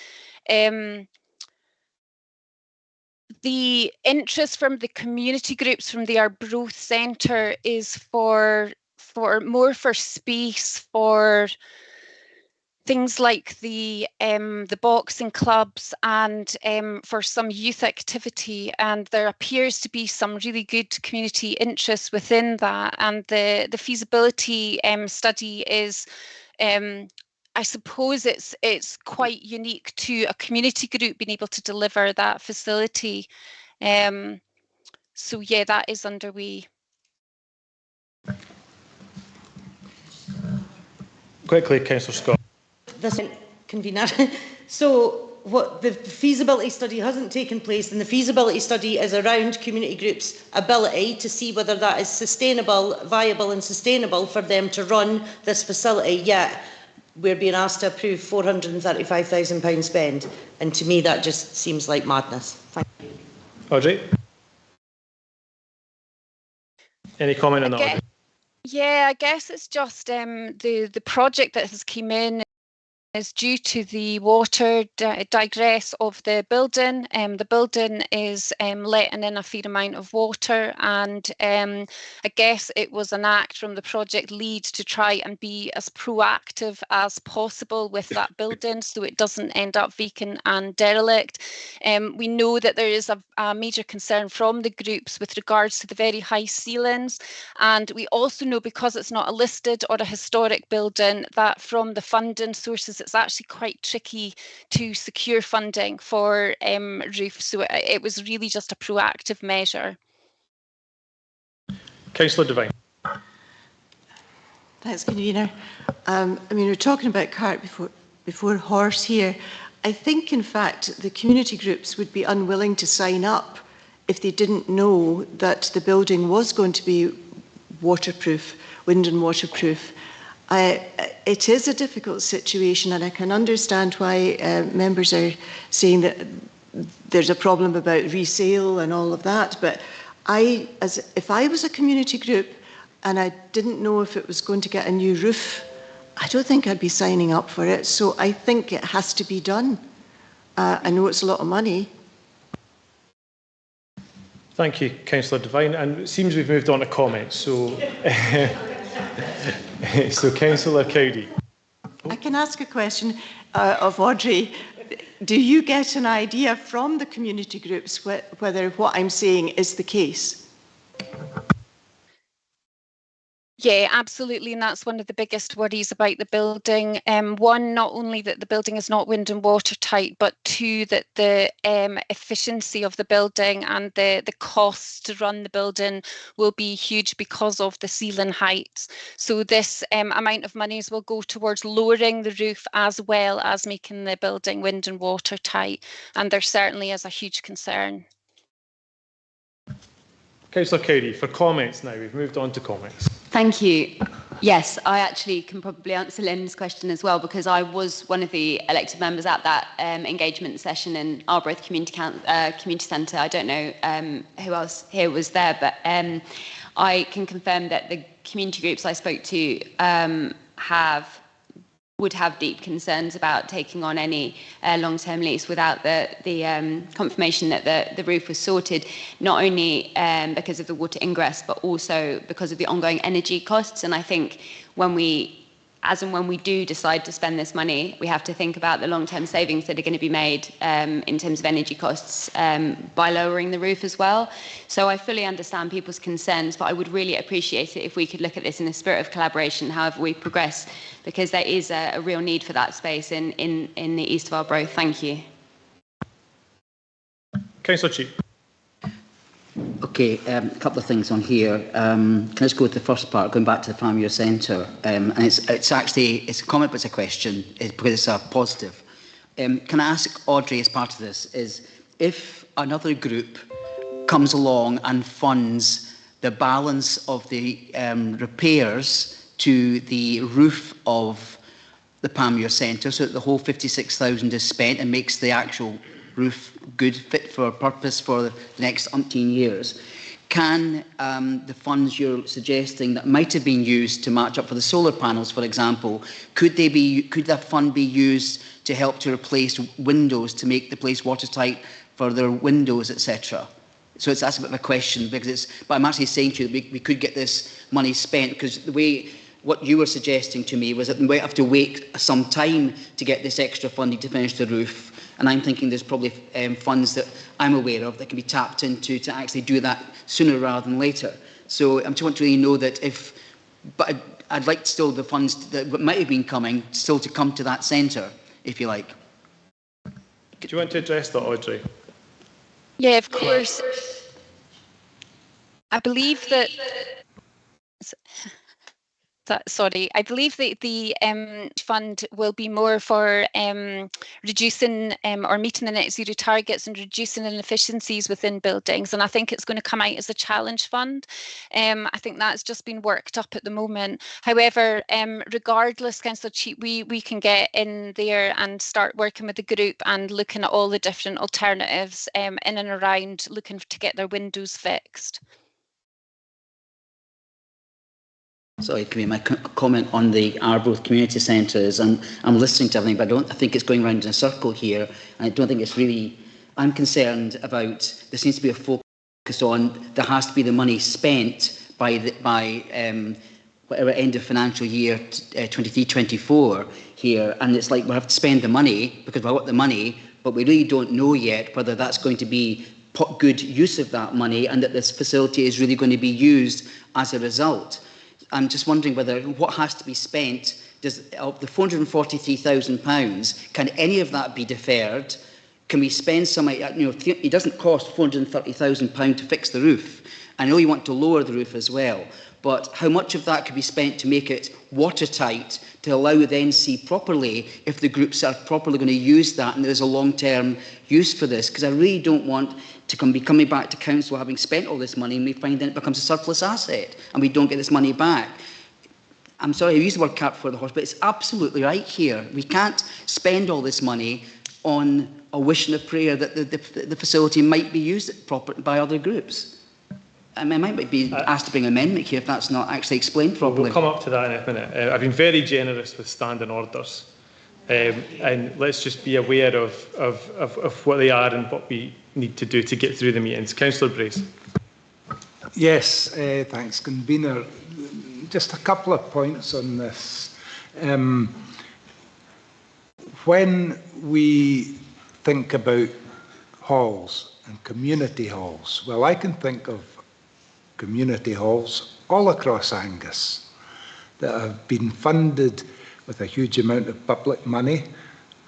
the interest from the community groups from the Arbroath Centre is for space for things like the boxing clubs and for some youth activity, and there appears to be some really good community interest within that, and the feasibility study is I suppose it's quite unique to a community group being able to deliver that facility. So yeah, that is underway. Quickly, Councillor Scott. This convener. So what the feasibility study hasn't taken place, and the feasibility study is around community groups' ability to see whether that is sustainable, viable and sustainable for them to run this facility, yet we're being asked to approve £435,000 spend, and to me that just seems like madness. Thank you. Audrey? Any comment on that, Audrey? Yeah, I guess it's just the project that has come in is due to the water digress of the building. The building is letting in a fair amount of water, and I guess it was an act from the project lead to try and be as proactive as possible with that building so it doesn't end up vacant and derelict. We know that there is a major concern from the groups with regards to the very high ceilings, and we also know, because it's not a listed or a historic building, that from the funding sources it's actually quite tricky to secure funding for roofs. So it was really just a proactive measure. Councillor Devine. Thanks, Convener. I mean, we're talking about cart before horse here. I think, in fact, the community groups would be unwilling to sign up if they didn't know that the building was going to be waterproof, wind and waterproof. It is a difficult situation, and I can understand why members are saying that there's a problem about resale and all of that. But if I was a community group and I didn't know if it was going to get a new roof, I don't think I'd be signing up for it. So I think it has to be done. I know it's a lot of money. Thank you, Councillor Devine. And it seems we've moved on to comments. So, so Councillor Cowdery. I can ask a question of Audrey. Do you get an idea from the community groups whether what I'm saying is the case? Yeah, absolutely, and that's one of the biggest worries about the building. One, not only that the building is not wind and watertight, but two, that the efficiency of the building and the costs to run the building will be huge because of the ceiling heights. So this amount of monies will go towards lowering the roof as well as making the building wind and watertight, and there certainly is a huge concern. Councillor Cowdery, for comments now. We've moved on to comments. Thank you. Yes, I actually can probably answer Lynn's question as well, because I was one of the elected members at that engagement session in Arbroath Community Centre. I don't know who else here was there, but I can confirm that the community groups I spoke to would have deep concerns about taking on any long-term lease without the confirmation that the roof was sorted, not only because of the water ingress, but also because of the ongoing energy costs. And I think when we do decide to spend this money, we have to think about the long-term savings that are going to be made in terms of energy costs by lowering the roof as well. So I fully understand people's concerns, but I would really appreciate it if we could look at this in a spirit of collaboration, however we progress, because there is a real need for that space in the east of Arbroath. Thank you. Councillor Cheap. Okay, a couple of things on here. Can I just go to the first part, going back to the Panmure Centre? And it's a comment, but it's a question, because it's a positive. Can I ask Audrey, as part of this, is if another group comes along and funds the balance of the repairs to the roof of the Panmure Centre, so that the whole 56,000 is spent and makes the actual roof good, fit for purpose for the next umpteen years, can the funds you're suggesting that might have been used to match up for the solar panels, for example, could that fund be used to help to replace windows to make the place watertight for their windows, etc.? So that's a bit of a question, but I'm actually saying to you that we could get this money spent, because what you were suggesting to me was that we might have to wait some time to get this extra funding to finish the roof. And I'm thinking there's probably funds that I'm aware of that can be tapped into to actually do that sooner rather than later. So I just want to really know that but I'd like still the funds that might have been coming still to come to that centre, if you like. Do you want to address that, Audrey? Yeah, of course. I believe that Sorry, I believe that the fund will be more for reducing or meeting the net zero targets and reducing inefficiencies within buildings. And I think it's going to come out as a challenge fund. I think that's just been worked up at the moment. However, regardless, Councillor Cheap, we can get in there and start working with the group and looking at all the different alternatives in and around looking to get their windows fixed. Sorry, can be my comment on the Arbroath Community Centres, and I'm listening to everything, but I think it's going round in a circle here, and I don't think it's really. I'm concerned about. There seems to be a focus on there has to be the money spent by whatever end of financial year 23-24 here, and it's like we have to spend the money because we want the money, but we really don't know yet whether that's going to be good use of that money and that this facility is really going to be used as a result. I'm just wondering whether what has to be spent, of the £443,000, can any of that be deferred? Can we spend some, it doesn't cost £430,000 to fix the roof. I know you want to lower the roof as well, but how much of that could be spent to make it watertight to allow the NC properly if the groups are properly going to use that and there's a long-term use for this? Because I really don't want to be coming back to council having spent all this money and we find that it becomes a surplus asset and we don't get this money back. I'm sorry, I used the word cart before the horse, but it's absolutely right here. We can't spend all this money on a wish and a prayer that the facility might be used properly by other groups. I mean, I might be asked to bring an amendment here if that's not actually explained properly. We'll come up to that in a minute. I've been very generous with standing orders. And let's just be aware of what they are and what we need to do to get through the meetings. Councillor Brace. Yes, thanks, Convener. Just a couple of points on this. When we think about halls and community halls, well, I can think of community halls all across Angus that have been funded with a huge amount of public money,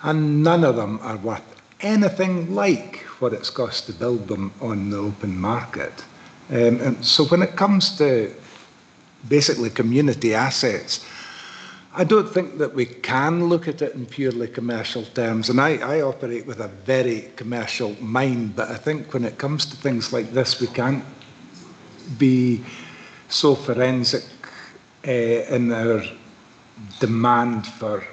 and none of them are worth anything like what it's cost to build them on the open market. And so when it comes to basically community assets, I don't think that we can look at it in purely commercial terms, and I operate with a very commercial mind, but I think when it comes to things like this, we can't be so forensic in our demand for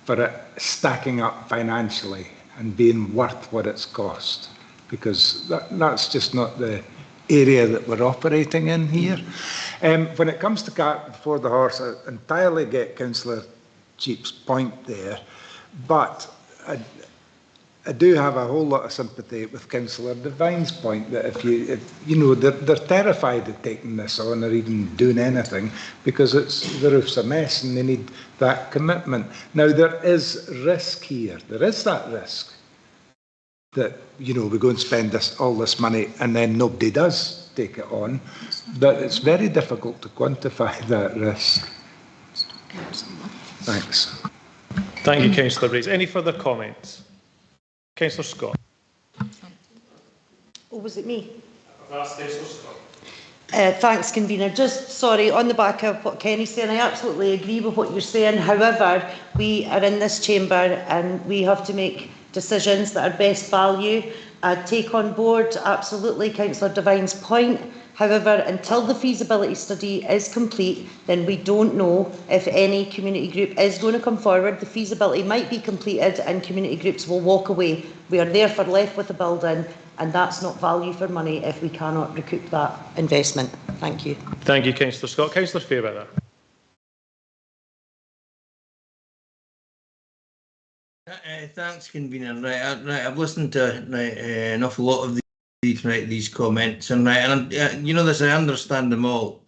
it stacking up financially and being worth what it's cost, because that's just not the area that we're operating in here. When it comes to cart before the horse, I entirely get Councillor Cheap's point there, but I do have a whole lot of sympathy with Councillor Devine's point that if you know, they're terrified of taking this on or even doing anything because the roof's a mess and they need that commitment. Now, there is risk here. There is that risk that, you know, we go and spend all this money and then nobody does take it on, but it's very difficult to quantify that risk. Thanks. Thank you, Councillor Brace. Any further comments? Councillor Scott. Oh, was it me? That's Councillor Scott. Thanks, Convener. Just sorry, on the back of what Kenny's saying, I absolutely agree with what you're saying. However, we are in this chamber and we have to make decisions that are best value. Take on board absolutely Councillor Devine's point. However, until the feasibility study is complete, then we don't know if any community group is going to come forward. The feasibility might be completed and community groups will walk away. We are therefore left with a building, and that's not value for money if we cannot recoup that investment. Thank you. Thank you, Councillor Scott. Councillor Fairweather. Thanks, Convener. Right, I've listened to an awful lot of these comments, and you know this, I understand them all.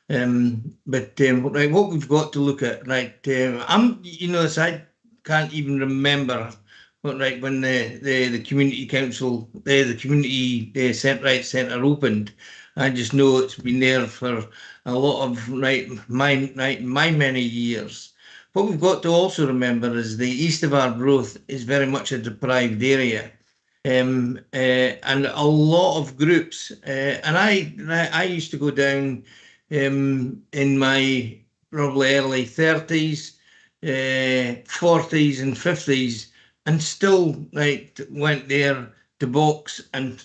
But what we've got to look at, you know this, I can't even remember when the community council, the community centre opened. I just know it's been there for a lot of my many years. What we've got to also remember is the east of Arbroath is very much a deprived area. And a lot of groups, and I used to go down in my probably early 30s, 40s and 50s, and still went there to box and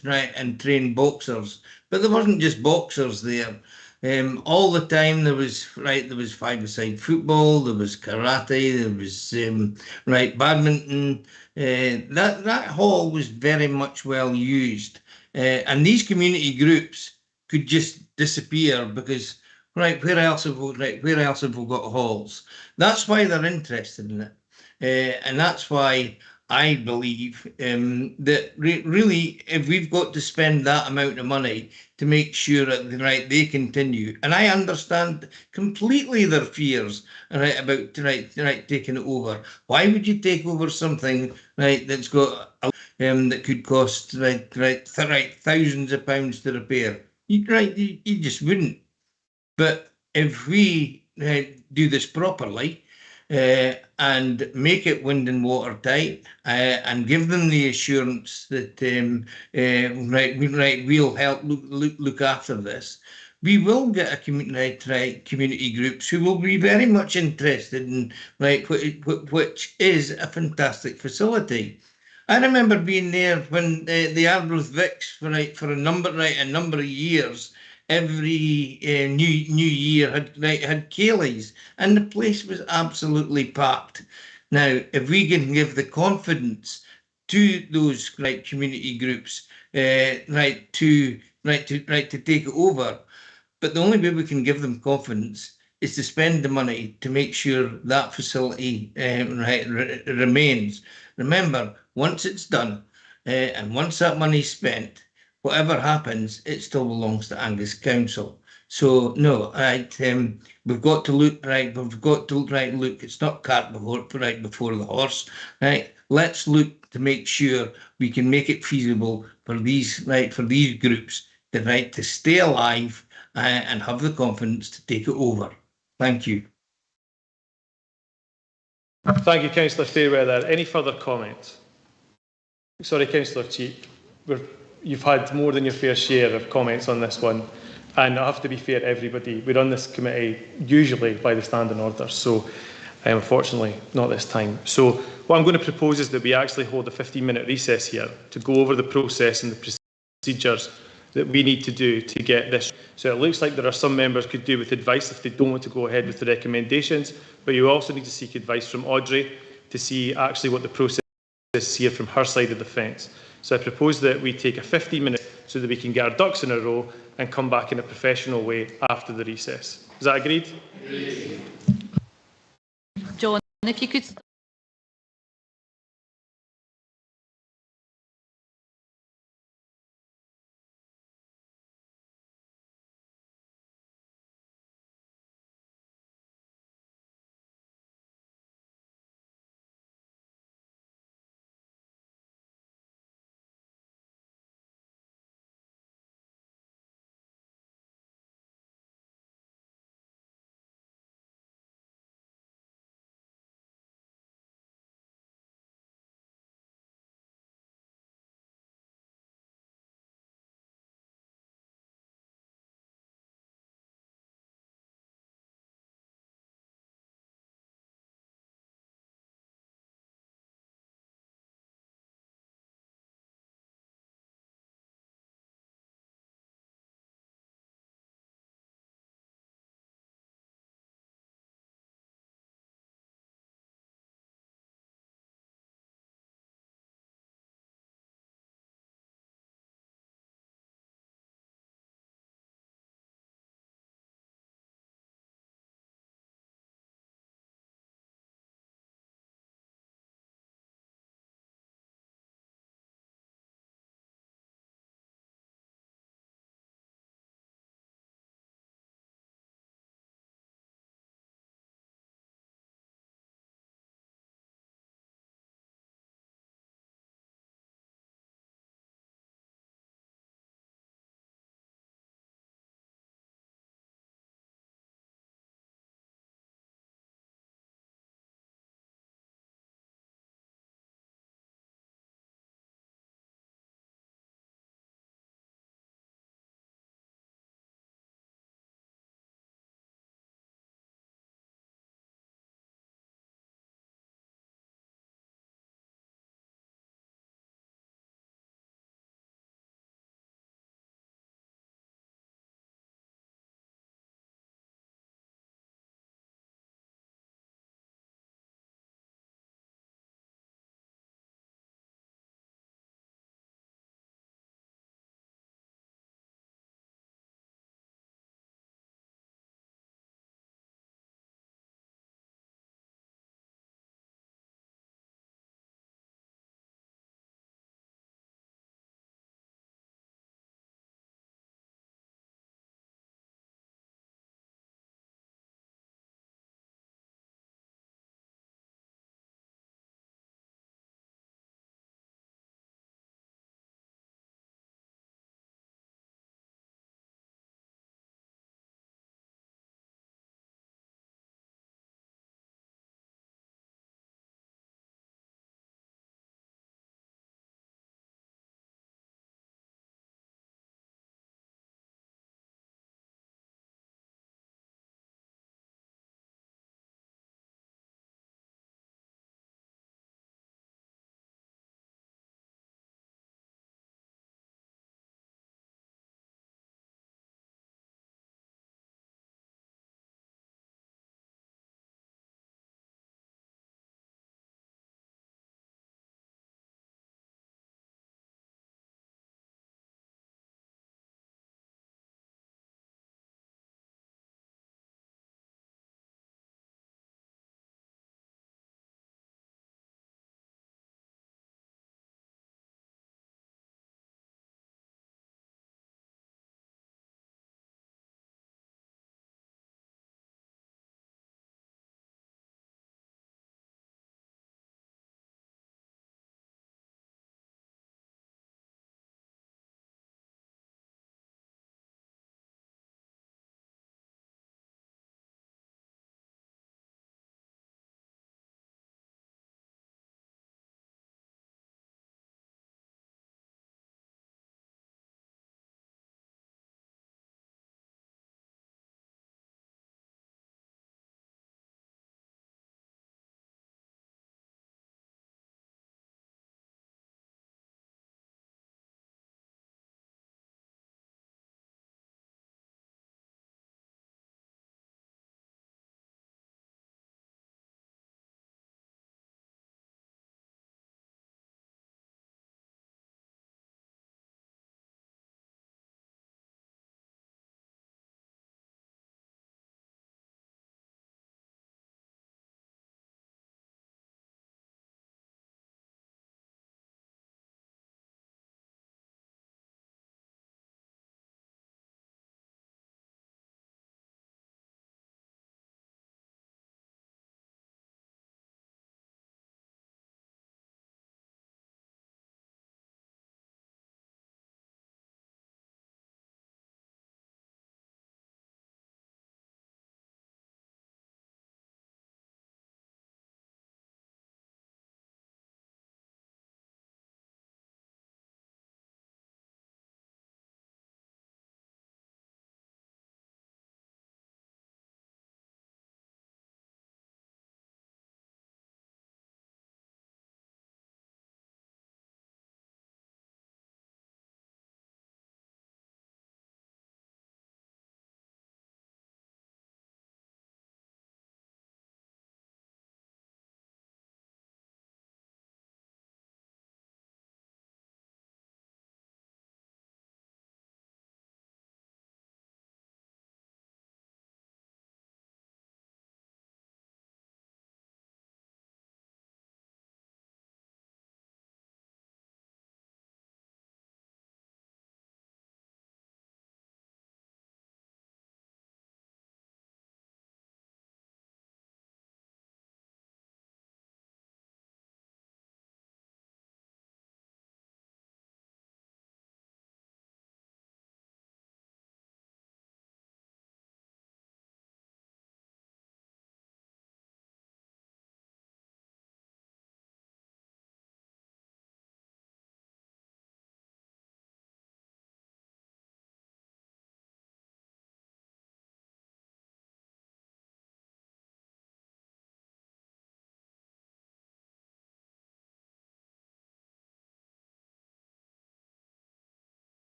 train boxers. But there wasn't just boxers there. All the time there was five-a-side football, there was karate, there was badminton. That hall was very much well used, and these community groups could just disappear because where else have we got halls? That's why they're interested in it, and that's why I believe that really, if we've got to spend that amount of money to make sure that they continue, and I understand completely their fears about taking it over. Why would you take over something that's got that could cost thousands of pounds to repair? You just wouldn't. But if we do this properly, and make it wind and watertight, and give them the assurance that we'll help look after this, we will get a community groups who will be very much interested in which is a fantastic facility. I remember being there when the Arbroath Vics for a number of years. Every new year had Kayleys, and the place was absolutely packed. Now, if we can give the confidence to those community groups, to take it over, but the only way we can give them confidence is to spend the money to make sure that facility remains. Remember, once it's done, and once that money's spent, whatever happens, it still belongs to Angus Council. So no, we've got to look right. We've got to look. It's not cart before the horse. Let's look to make sure we can make it feasible for these groups to stay alive and have the confidence to take it over. Thank you. Thank you, Councillor Fairweather. Any further comments? Sorry, Councillor Cheek. You've had more than your fair share of comments on this one. And I have to be fair to everybody. We run this committee usually by the standing order. So unfortunately, not this time. So what I'm going to propose is that we actually hold a 15-minute recess here to go over the process and the procedures that we need to do to get this. So it looks like there are some members could do with advice if they don't want to go ahead with the recommendations, but you also need to seek advice from Audrey to see actually what the process is here from her side of the fence. So I propose that we take a 15-minute so that we can get our ducks in a row and come back in a professional way after the recess. Is that agreed? Agreed. John, if you could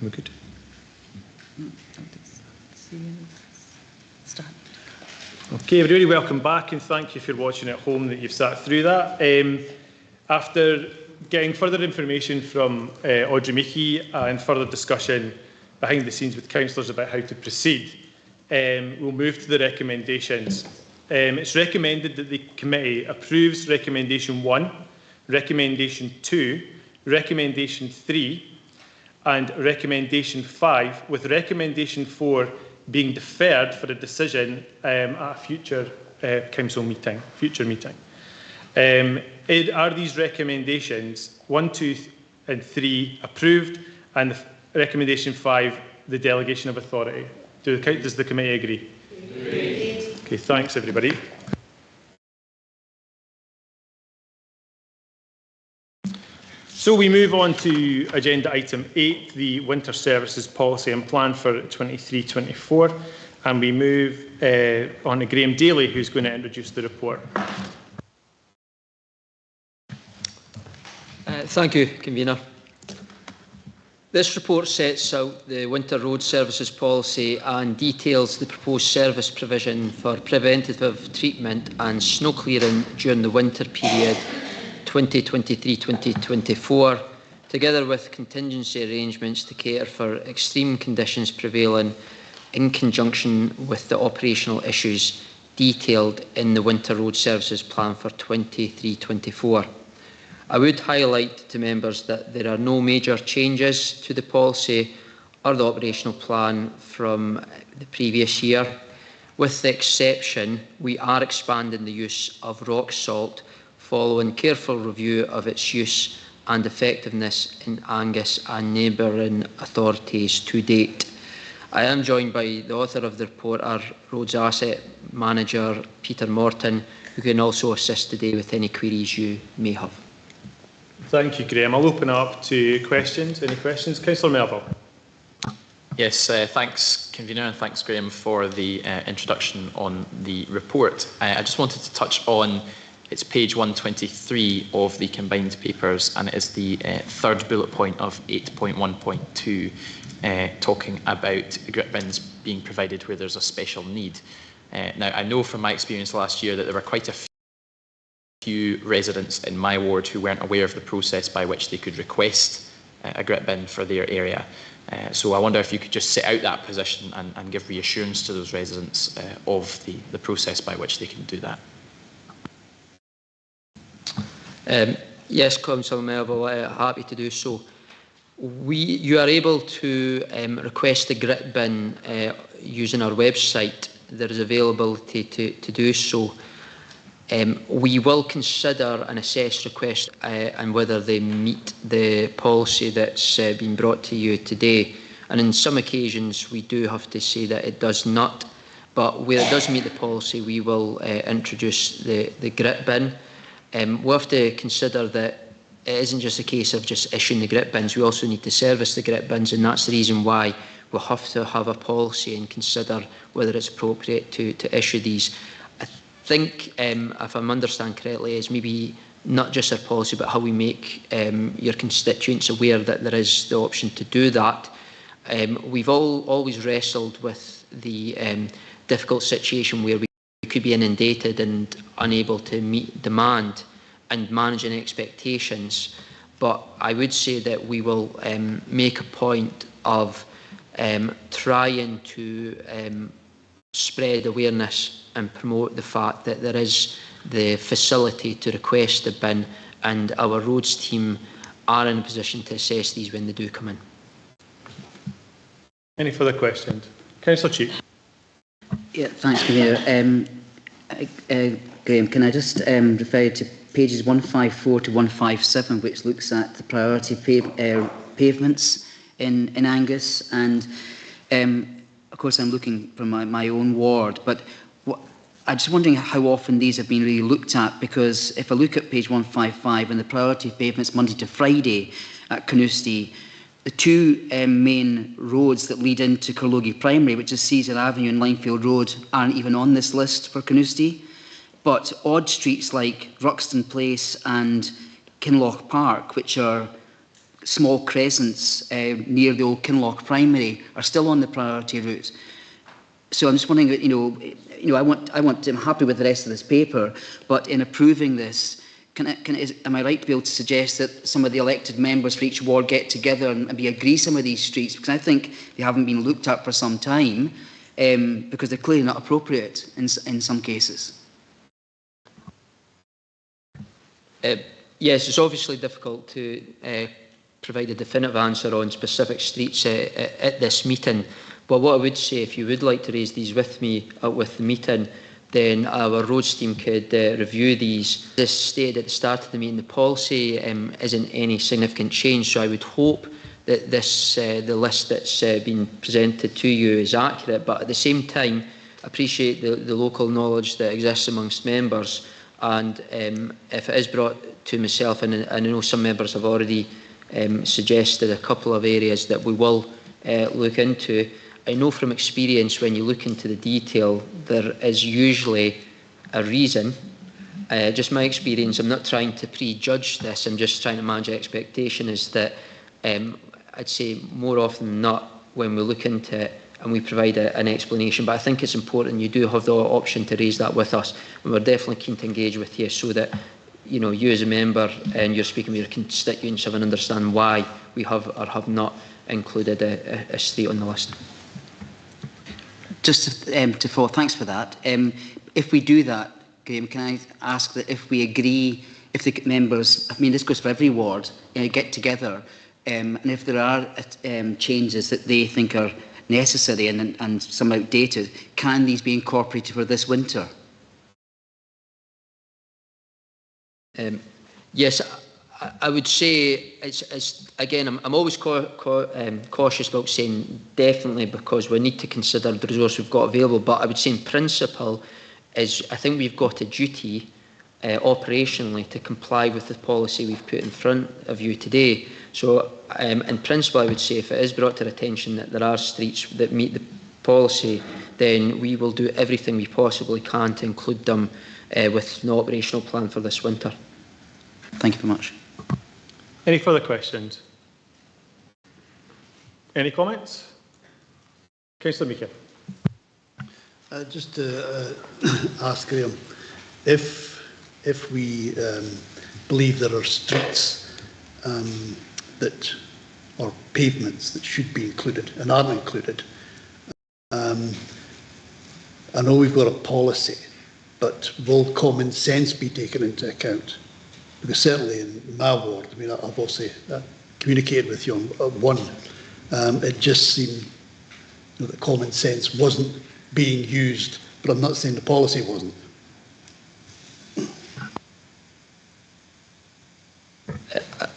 We're good. Okay, everybody, welcome back, and thank you for watching at home that you've sat through that. After getting further information from Audrey Meekie and further discussion behind the scenes with councillors about how to proceed, we'll move to the recommendations. It's recommended that the committee approves Recommendation 1, Recommendation 2, Recommendation 3 and Recommendation 5, with Recommendation 4 being deferred for a decision at a future council meeting, Are these recommendations 1, 2 and 3 approved, and Recommendation 5 the delegation of authority? Does the committee agree? Agreed. Okay, thanks everybody. So we move on to agenda item 8, the Winter Services Policy and Plan for 23-24, and we move on to Graham Daly, who's going to introduce the report. Thank you, Convener. This report sets out the Winter Road Services Policy and details the proposed service provision for preventative treatment and snow clearing during the winter period 2023-2024, together with contingency arrangements to cater for extreme conditions prevailing in conjunction with the operational issues detailed in the Winter Road Services Plan for 23-24. I would highlight to members that there are no major changes to the policy or the operational plan from the previous year. With the exception, we are expanding the use of rock salt following careful review of its use and effectiveness in Angus and neighbouring authorities to date. I am joined by the author of the report, our Roads Asset Manager, Peter Morton, who can also assist today with any queries you may have. Thank you, Graham. I'll open up to questions. Any questions? Councillor Melville. Yes, thanks, Convener, and thanks, Graham, for the introduction on the report. I just wanted to touch on it's page 123 of the combined papers, and it is the third bullet point of 8.1.2, talking about grit bins being provided where there's a special need. Now, I know from my experience last year that there were quite a few residents in my ward who weren't aware of the process by which they could request a grit bin for their area. So I wonder if you could just set out that position and give reassurance to those residents of the process by which they can do that. Yes, Councillor Melville, happy to do so. You are able to request a grit bin using our website. There is availability to do so. We will consider and assess requests and whether they meet the policy that's been brought to you today. And in some occasions, we do have to say that it does not. But where it does meet the policy, we will introduce the grit bin. We'll have to consider that it isn't just a case of just issuing the grit bins. We also need to service the grit bins, and that's the reason why we'll have to have a policy and consider whether it's appropriate to issue these. I think, if I'm understanding correctly, is maybe not just our policy, but how we make your constituents aware that there is the option to do that. We've always wrestled with the difficult situation where we could be inundated and unable to meet demand and managing expectations. But I would say that we will make a point of trying to spread awareness and promote the fact that there is the facility to request a bin, and our roads team are in a position to assess these when they do come in. Any further questions? Councillor Cheap. Yeah, thanks, Convener. Graham, can I just refer to pages 154 to 157, which looks at the priority pavements in Angus, and of course I'm looking from my own ward, but I'm just wondering how often these have been really looked at, because if I look at page 155 and the priority pavements Monday to Friday at Carnoustie, the two main roads that lead into Carlogie Primary, which is Caesar Avenue and Linefield Road, aren't even on this list for Carnoustie. But odd streets like Ruxton Place and Kinloch Park, which are small crescents near the old Kinloch Primary are still on the priority route. So I'm just wondering, I'm happy with the rest of this paper, but in approving this, am I right to be able to suggest that some of the elected members for each ward get together and maybe agree some of these streets? Because I think they haven't been looked at for some time, because they're clearly not appropriate in some cases. Yes, it's obviously difficult to provide a definitive answer on specific streets at this meeting. But what I would say, if you would like to raise these with me with the meeting, then our roads team could review these. As stated at the start of the meeting, the policy isn't any significant change, so I would hope that this the list that's been presented to you is accurate. But at the same time, I appreciate the local knowledge that exists amongst members, and if it is brought to myself, and I know some members have already suggested a couple of areas that we will look into. I know from experience, when you look into the detail, there is usually a reason. Just my experience, I'm not trying to prejudge this, I'm just trying to manage expectation, is that I'd say more often than not, when we look into it and we provide an explanation, but I think it's important you do have the option to raise that with us, and we're definitely keen to engage with you so that you as a member and you're speaking with your constituents have an understanding why we have or have not included a street on the list. Just to follow, thanks for that. If we do that, Graham, can I ask that if we agree, if the members, I mean this goes for every ward, get together, and if there are changes that they think are necessary and some outdated, can these be incorporated for this winter? Yes, I would say it's again. I'm always cautious about saying definitely, because we need to consider the resource we've got available. But I would say in principle, I think we've got a duty operationally to comply with the policy we've put in front of you today. So in principle, I would say if it is brought to our attention that there are streets that meet the policy, then we will do everything we possibly can to include them with an operational plan for this winter. Thank you very much. Any further questions? Any comments? Councillor Meakin. Just to ask Graham, if we believe there are streets or pavements that should be included and aren't included, I know we've got a policy, but will common sense be taken into account? Because certainly in my ward, I mean, I've obviously communicated with you on one. It just seemed that common sense wasn't being used, but I'm not saying the policy wasn't.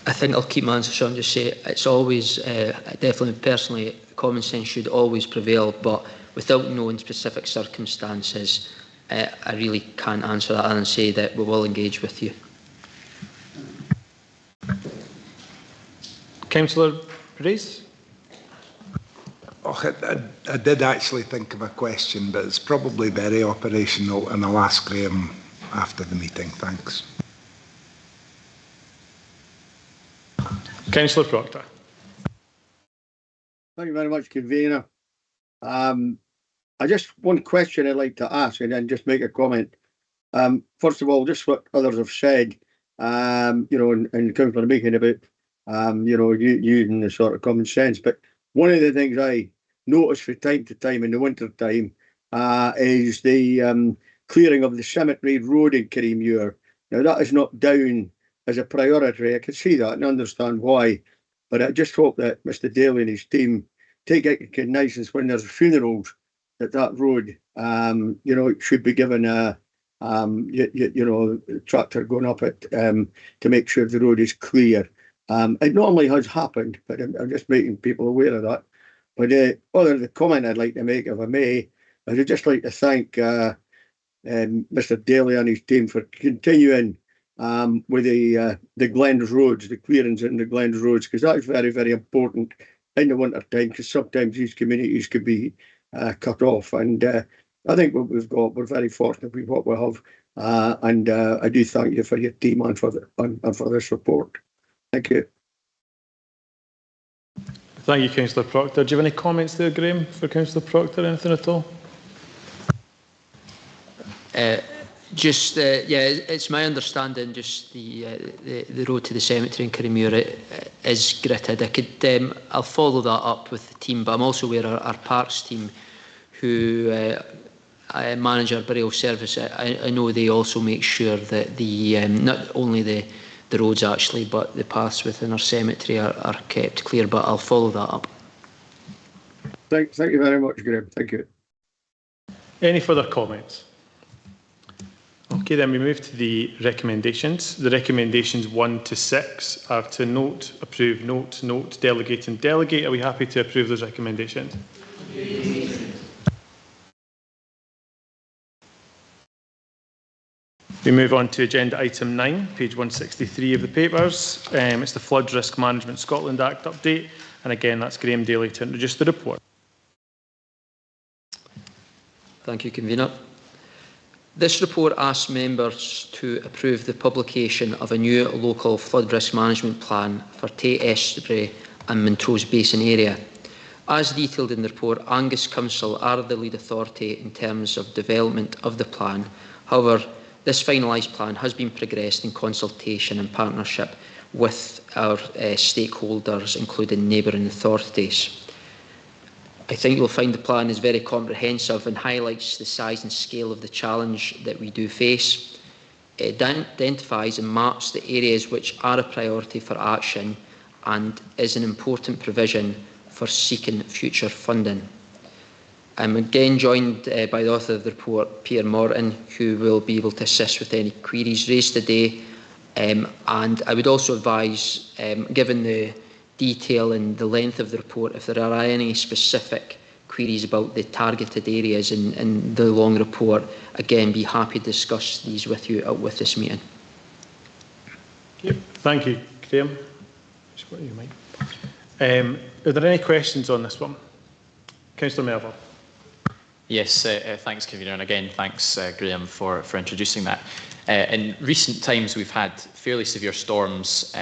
I think I'll keep my answer short and just say it's always, definitely personally, common sense should always prevail, but without knowing specific circumstances, I really can't answer that and say that we will engage with you. Councillor Perez. I did actually think of a question, but it's probably very operational, and I'll ask Graham after the meeting. Thanks. Councillor Proctor. Thank you very much, convener. I just one question I'd like to ask and then just make a comment. First of all, just what others have said, and Councillor Meakin about, using the sort of common sense. But one of the things I notice from time to time in the winter time is the clearing of the Cemetery Road in Kirriemuir. Now that is not down as a priority. I can see that and understand why, but I just hope that Mr. Daly and his team take recognitions when there's funerals that road, it should be given a, tractor going up it to make sure the road is clear. It normally has happened, but I'm just making people aware of that. But the comment I'd like to make, if I may, I'd just like to thank Mr. Daly and his team for continuing with the Glens roads, the clearance in the Glens roads, because that is very, very important in the winter time, because sometimes these communities could be cut off. And I think what we've got, we're very fortunate with what we have. And I do thank you for your team and for this report. Thank you. Thank you, Councillor Proctor. Do you have any comments there, Graham, for Councillor Proctor? Anything at all? It's my understanding just the road to the cemetery in Kirriemuir is gritted. I'll follow that up with the team, but I'm also aware our parks team who manage our burial service, I know they also make sure that the not only the roads actually, but the paths within our cemetery are kept clear, but I'll follow that up. Thank you very much, Graham. Thank you. Any further comments? Okay, then we move to the recommendations. The recommendations 1 to 6 are to note, approve, note, delegate and delegate. Are we happy to approve those recommendations? Yes. We move on to agenda item 9, page 163 of the papers. It's the Flood Risk Management Scotland Act update. And again, that's Graham Daly to introduce the report. Thank you, Convener. This report asks members to approve the publication of a new local flood risk management plan for Tay Estuary and Montrose Basin area. As detailed in the report, Angus Council are the lead authority in terms of development of the plan. However, this finalised plan has been progressed in consultation and partnership with our stakeholders, including neighbouring authorities. I think you'll find the plan is very comprehensive and highlights the size and scale of the challenge that we do face. It identifies and maps the areas which are a priority for action and is an important provision for seeking future funding. I'm again joined by the author of the report, Pierre Morton, who will be able to assist with any queries raised today. And I would also advise, given the detail and the length of the report, if there are any specific queries about the targeted areas in the long report, again, be happy to discuss these with you with this meeting. Yep. Thank you, Graham. Are there any questions on this one? Councillor Melville. Yes, thanks, Convener, and again, thanks, Graham, for introducing that. In recent times, we've had fairly severe storms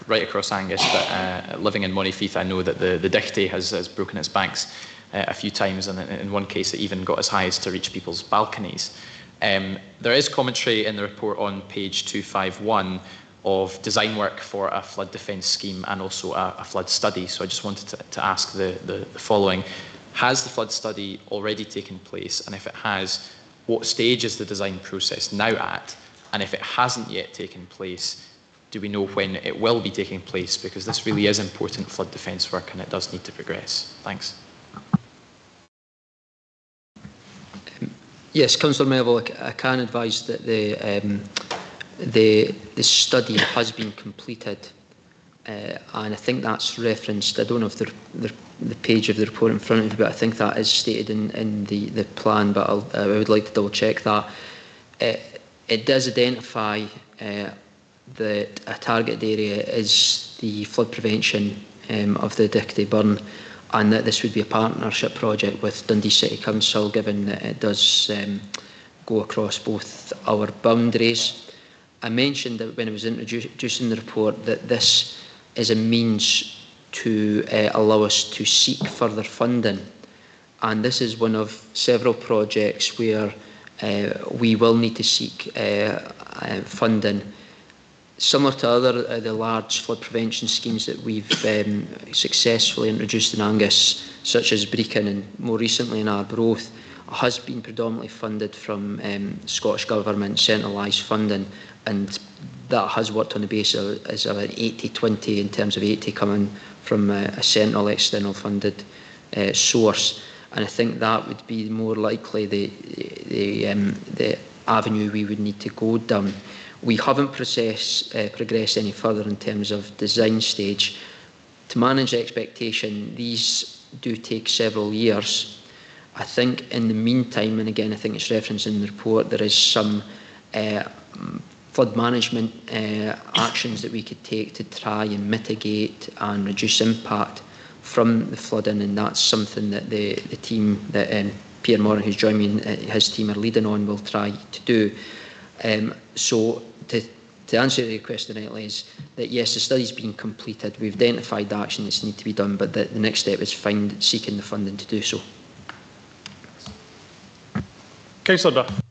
right across Angus, but living in Montefieth, I know that the Dichty has broken its banks a few times, and in one case, it even got as high as to reach people's balconies. There is commentary in the report on page 251 of design work for a flood defence scheme and also a flood study. So I just wanted to ask the following. Has the flood study already taken place? And if it has, what stage is the design process now at? And if it hasn't yet taken place, do we know when it will be taking place? Because this really is important flood defence work and it does need to progress. Thanks. Yes, Councillor Melville, I can advise that the study has been completed. And I think that's referenced. I don't know if the page of the report in front of you, but I think that is stated in the plan, but I would like to double check that. It does identify that a target area is the flood prevention of the Dichty Burn, and that this would be a partnership project with Dundee City Council, given that it does go across both our boundaries. I mentioned that when I was introducing the report that this is a means to allow us to seek further funding. And this is one of several projects where we will need to seek funding. Similar to other the large flood prevention schemes that we've successfully introduced in Angus, such as Brecon and more recently in Arbroath, has been predominantly funded from Scottish Government centralised funding, and that has worked on the basis of an 80-20 in terms of 80 coming from a central external funded source. And I think that would be more likely the avenue we would need to go down. We haven't progressed any further in terms of design stage. To manage expectation, these do take several years. I think in the meantime, and again I think it's referenced in the report, there is some flood management actions that we could take to try and mitigate and reduce impact from the flooding, and that's something that the team that Pierre Moran, who's joined me, and his team are leading on, will try to do. So to to answer your question directly, is that yes, the study's been completed. We've identified the action that's need to be done, but the next step is seeking the funding to do so. Councillor Duff.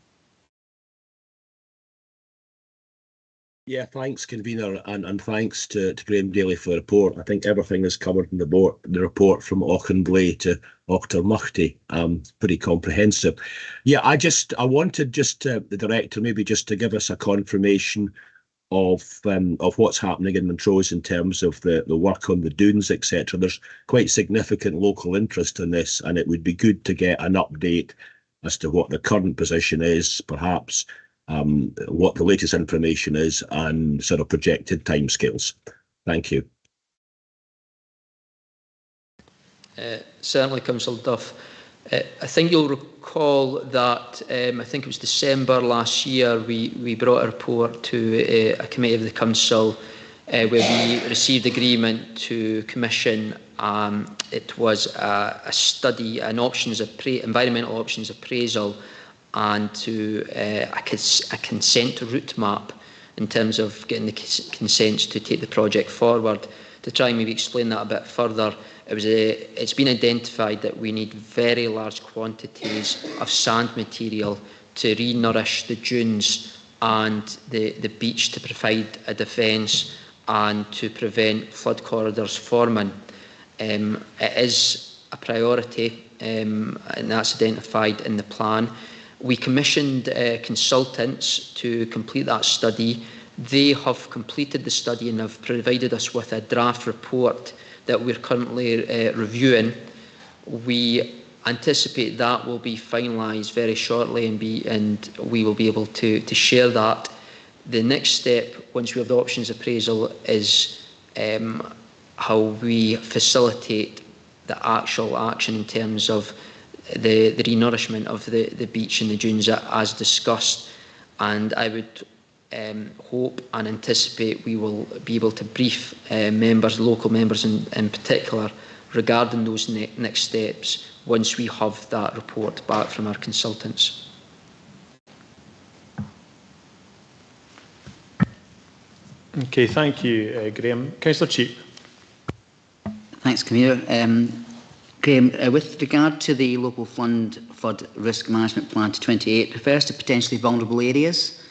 Yeah, thanks, convener, and thanks to Graham Daly for the report. I think everything is covered in the report from Auchenblay to Auchtermuchty. Pretty comprehensive. Yeah, I wanted the director maybe just to give us a confirmation of what's happening in Montrose in terms of the work on the dunes, etc. There's quite significant local interest in this, and it would be good to get an update as to what the current position is, perhaps what the latest information is, and sort of projected timescales. Thank you. Certainly, Councillor Duff. I think you'll recall that I think it was December last year we brought a report to a committee of the council where we received agreement to commission. It was a study, environmental options appraisal, and to a consent route map in terms of getting the consents to take the project forward. To try and maybe explain that a bit further, it's been identified that we need very large quantities of sand material to re-nourish the dunes and the beach to provide a defence and to prevent flood corridors forming. It is a priority and that's identified in the plan. We commissioned consultants to complete that study. They have completed the study and have provided us with a draft report that we're currently reviewing. We anticipate that will be finalised very shortly, and we will be able to share that. The next step, once we have the options appraisal, is how we facilitate the actual action in terms of the re-nourishment of the beach and the dunes as discussed. And I would hope and anticipate we will be able to brief local members in particular, regarding those next steps once we have that report back from our consultants. Okay, thank you, Graham. Councillor Cheap. Thanks, Convener. Graham, with regard to the local flood risk management plan to 28, it refers to potentially vulnerable areas,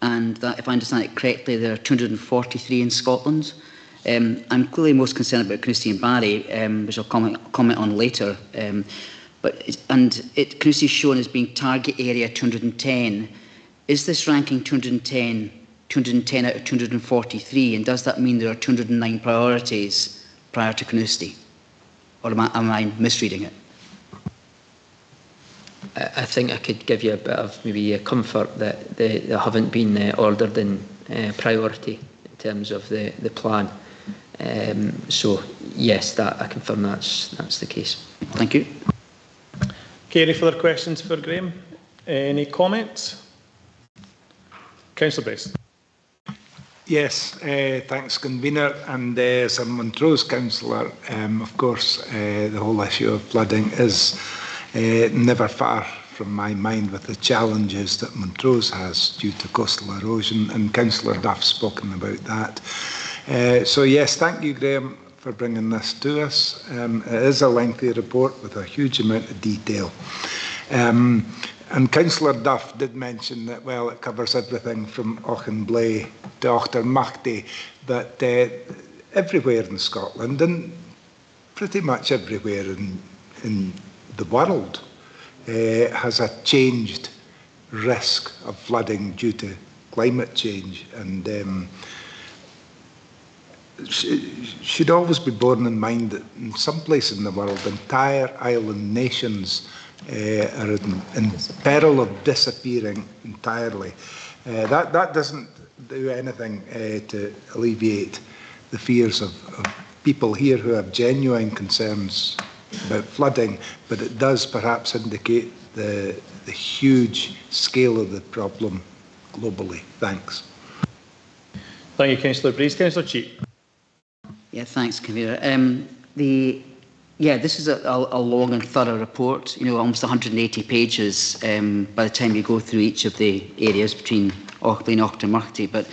and that, if I understand it correctly, there are 243 in Scotland. I'm clearly most concerned about Carnoustie and Barry, which I'll comment on later. Carnoustie is shown as being target area 210. Is this ranking 210 out of 243, and does that mean there are 209 priorities prior to Carnoustie? Or am I misreading it? I think I could give you a bit of maybe a comfort that they haven't been ordered in priority in terms of the plan. So yes, that I confirm that's the case. Thank you. Okay, any further questions for Graham? Any comments? Councillor Best. Yes, thanks, Convener. And as a Montrose councillor, of course, the whole issue of flooding is never far from my mind with the challenges that Montrose has due to coastal erosion, and Councillor Duff's spoken about that. So yes, thank you, Graham, for bringing this to us. It is a lengthy report with a huge amount of detail. And Councillor Duff did mention that, well, it covers everything from Auchenblay to Auchtermuchty, but everywhere in Scotland and pretty much everywhere in the world has a changed risk of flooding due to climate change. And should always be borne in mind that in some places in the world, entire island nations are in peril of disappearing entirely. That doesn't do anything to alleviate the fears of people here who have genuine concerns about flooding, but it does perhaps indicate the huge scale of the problem globally. Thanks. Thank you, Councillor Breeze. Councillor Cheap. Yeah, thanks, Convener. This is a long and thorough report, almost 180 pages by the time you go through each of the areas between Auchenblay and Auchtermuchty. But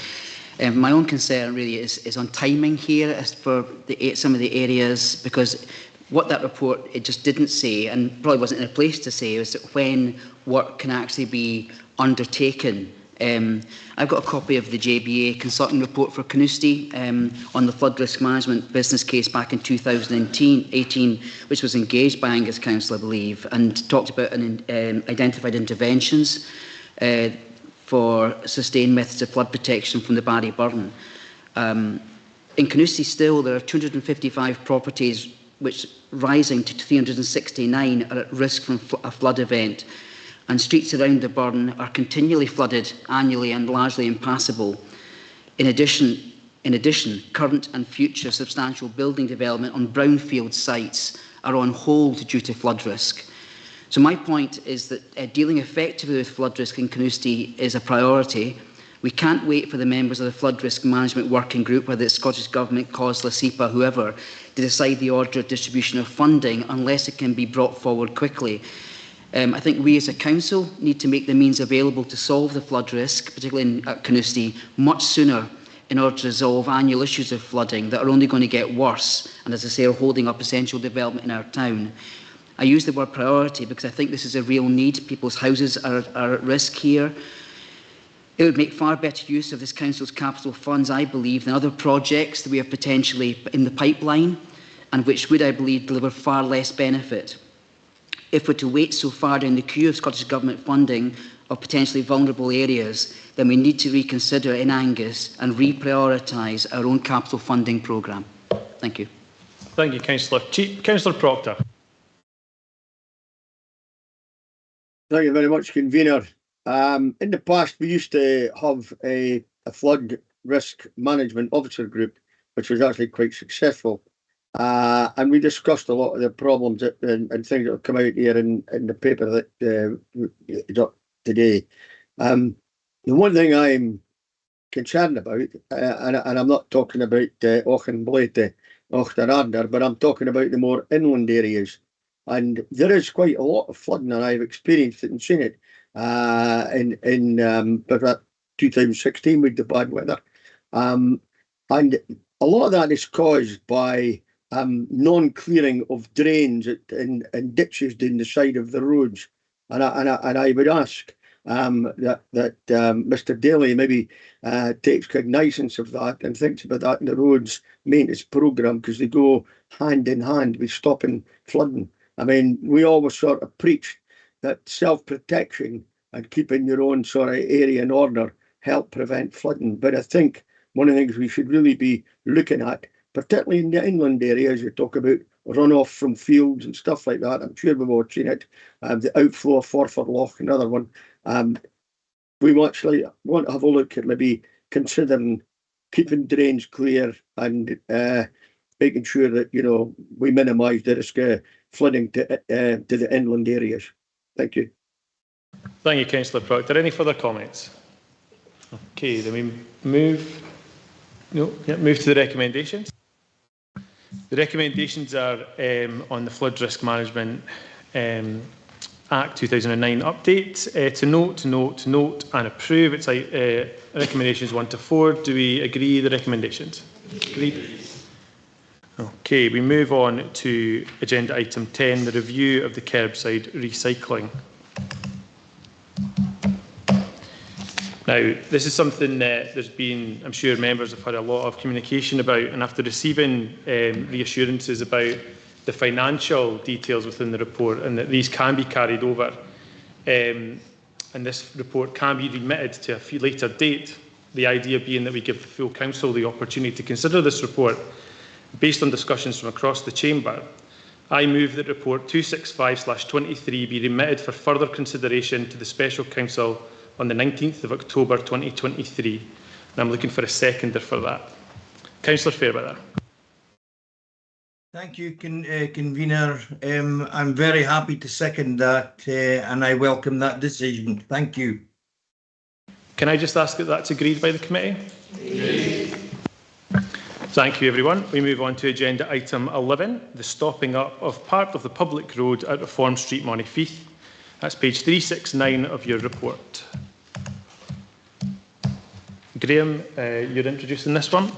My own concern really is on timing here as for some of the areas, because what that report, it just didn't say, and probably wasn't in a place to say, was when work can actually be undertaken. I've got a copy of the JBA consulting report for Carnoustie on the flood risk management business case back in 2018, which was engaged by Angus Council, I believe, and talked about identified interventions for sustained methods of flood protection from the Barry Burn. In Carnoustie still, there are 255 properties which, rising to 369, are at risk from a flood event, and streets around the burn are continually flooded annually and largely impassable. In addition, current and future substantial building development on brownfield sites are on hold due to flood risk. So my point is that dealing effectively with flood risk in Carnoustie is a priority. We can't wait for the members of the Flood Risk Management Working Group, whether it's Scottish Government, COSLA, SEPA, whoever, to decide the order of distribution of funding unless it can be brought forward quickly. I think we as a council need to make the means available to solve the flood risk, particularly at Carnoustie, much sooner in order to resolve annual issues of flooding that are only going to get worse and, as I say, are holding up essential development in our town. I use the word priority because I think this is a real need. People's houses are at risk here. It would make far better use of this council's capital funds, I believe, than other projects that we have potentially in the pipeline and which would, I believe, deliver far less benefit. If we're to wait so far down the queue of Scottish Government funding of potentially vulnerable areas, then we need to reconsider in Angus and reprioritise our own capital funding programme. Thank you. Thank you, Councillor Cheap. Councillor Proctor. Thank you very much, Convener. In the past, we used to have a flood risk management officer group, which was actually quite successful. And we discussed a lot of the problems and things that have come out here in the paper that today. The one thing I'm concerned about, and I'm not talking about Auchenblaite, Auchterarder, but I'm talking about the more inland areas. And there is quite a lot of flooding, and I've experienced it and seen it in 2016 with the bad weather. And a lot of that is caused by non-clearing of drains and ditches down the side of the roads, and I would ask that Mr. Daly maybe takes cognizance of that and thinks about that in the roads maintenance programme, because they go hand in hand with stopping flooding. I mean, we always sort of preach that self-protection and keeping your own sort of area in order help prevent flooding, but I think one of the things we should really be looking at, particularly in the inland areas, you talk about runoff from fields and stuff like that. I'm sure we've all seen it. The outflow of Forfar Loch, another one. We actually want to have a look at maybe considering keeping drains clear and making sure that, you know, we minimise the risk of flooding to the inland areas. Thank you. Thank you, Councillor Proctor. Any further comments? Okay, then we move to the recommendations. The recommendations are on the Flood Risk Management Act 2009 update. To note and approve. It's recommendations 1 to 4. Do we agree the recommendations? Agreed. Okay, we move on to agenda item 10, the review of the curbside recycling. Now, this is something that there's been, I'm sure members have had a lot of communication about, and after receiving reassurances about the financial details within the report and that these can be carried over, and this report can be remitted to a later date, the idea being that we give the full council the opportunity to consider this report based on discussions from across the chamber. I move that report 265/23 be remitted for further consideration to the Special Council on the 19th of October 2023. And I'm looking for a seconder for that. Councillor Fairweather. Thank you, Convener. I'm very happy to second that, and I welcome that decision. Thank you. Can I just ask that that's agreed by the committee? Agreed. Thank you, everyone. We move on to agenda item 11, the stopping up of part of the public road at Reform Street, Monifieth. That's page 369 of your report. Graham, you're introducing this one.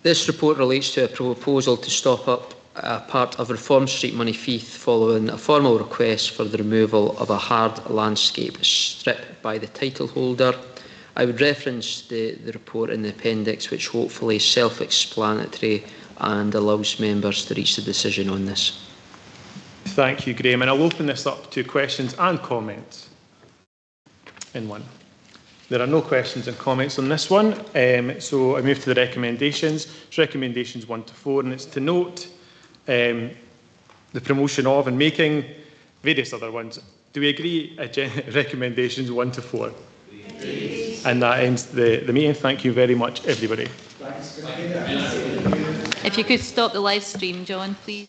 This report relates to a proposal to stop up a part of Reform Street, Moneyfeith, following a formal request for the removal of a hard landscape strip by the title holder. I would reference the report in the appendix, which hopefully is self-explanatory and allows members to reach a decision on this. Thank you, Graham. And I'll open this up to questions and comments in one. There are no questions and comments on this one, so I move to the recommendations. It's recommendations 1 to 4, and it's to note the promotion of and making various other ones. Do we agree recommendations 1 to 4? Yes. And that ends the meeting. Thank you very much, everybody. If you could stop the live stream, John, please.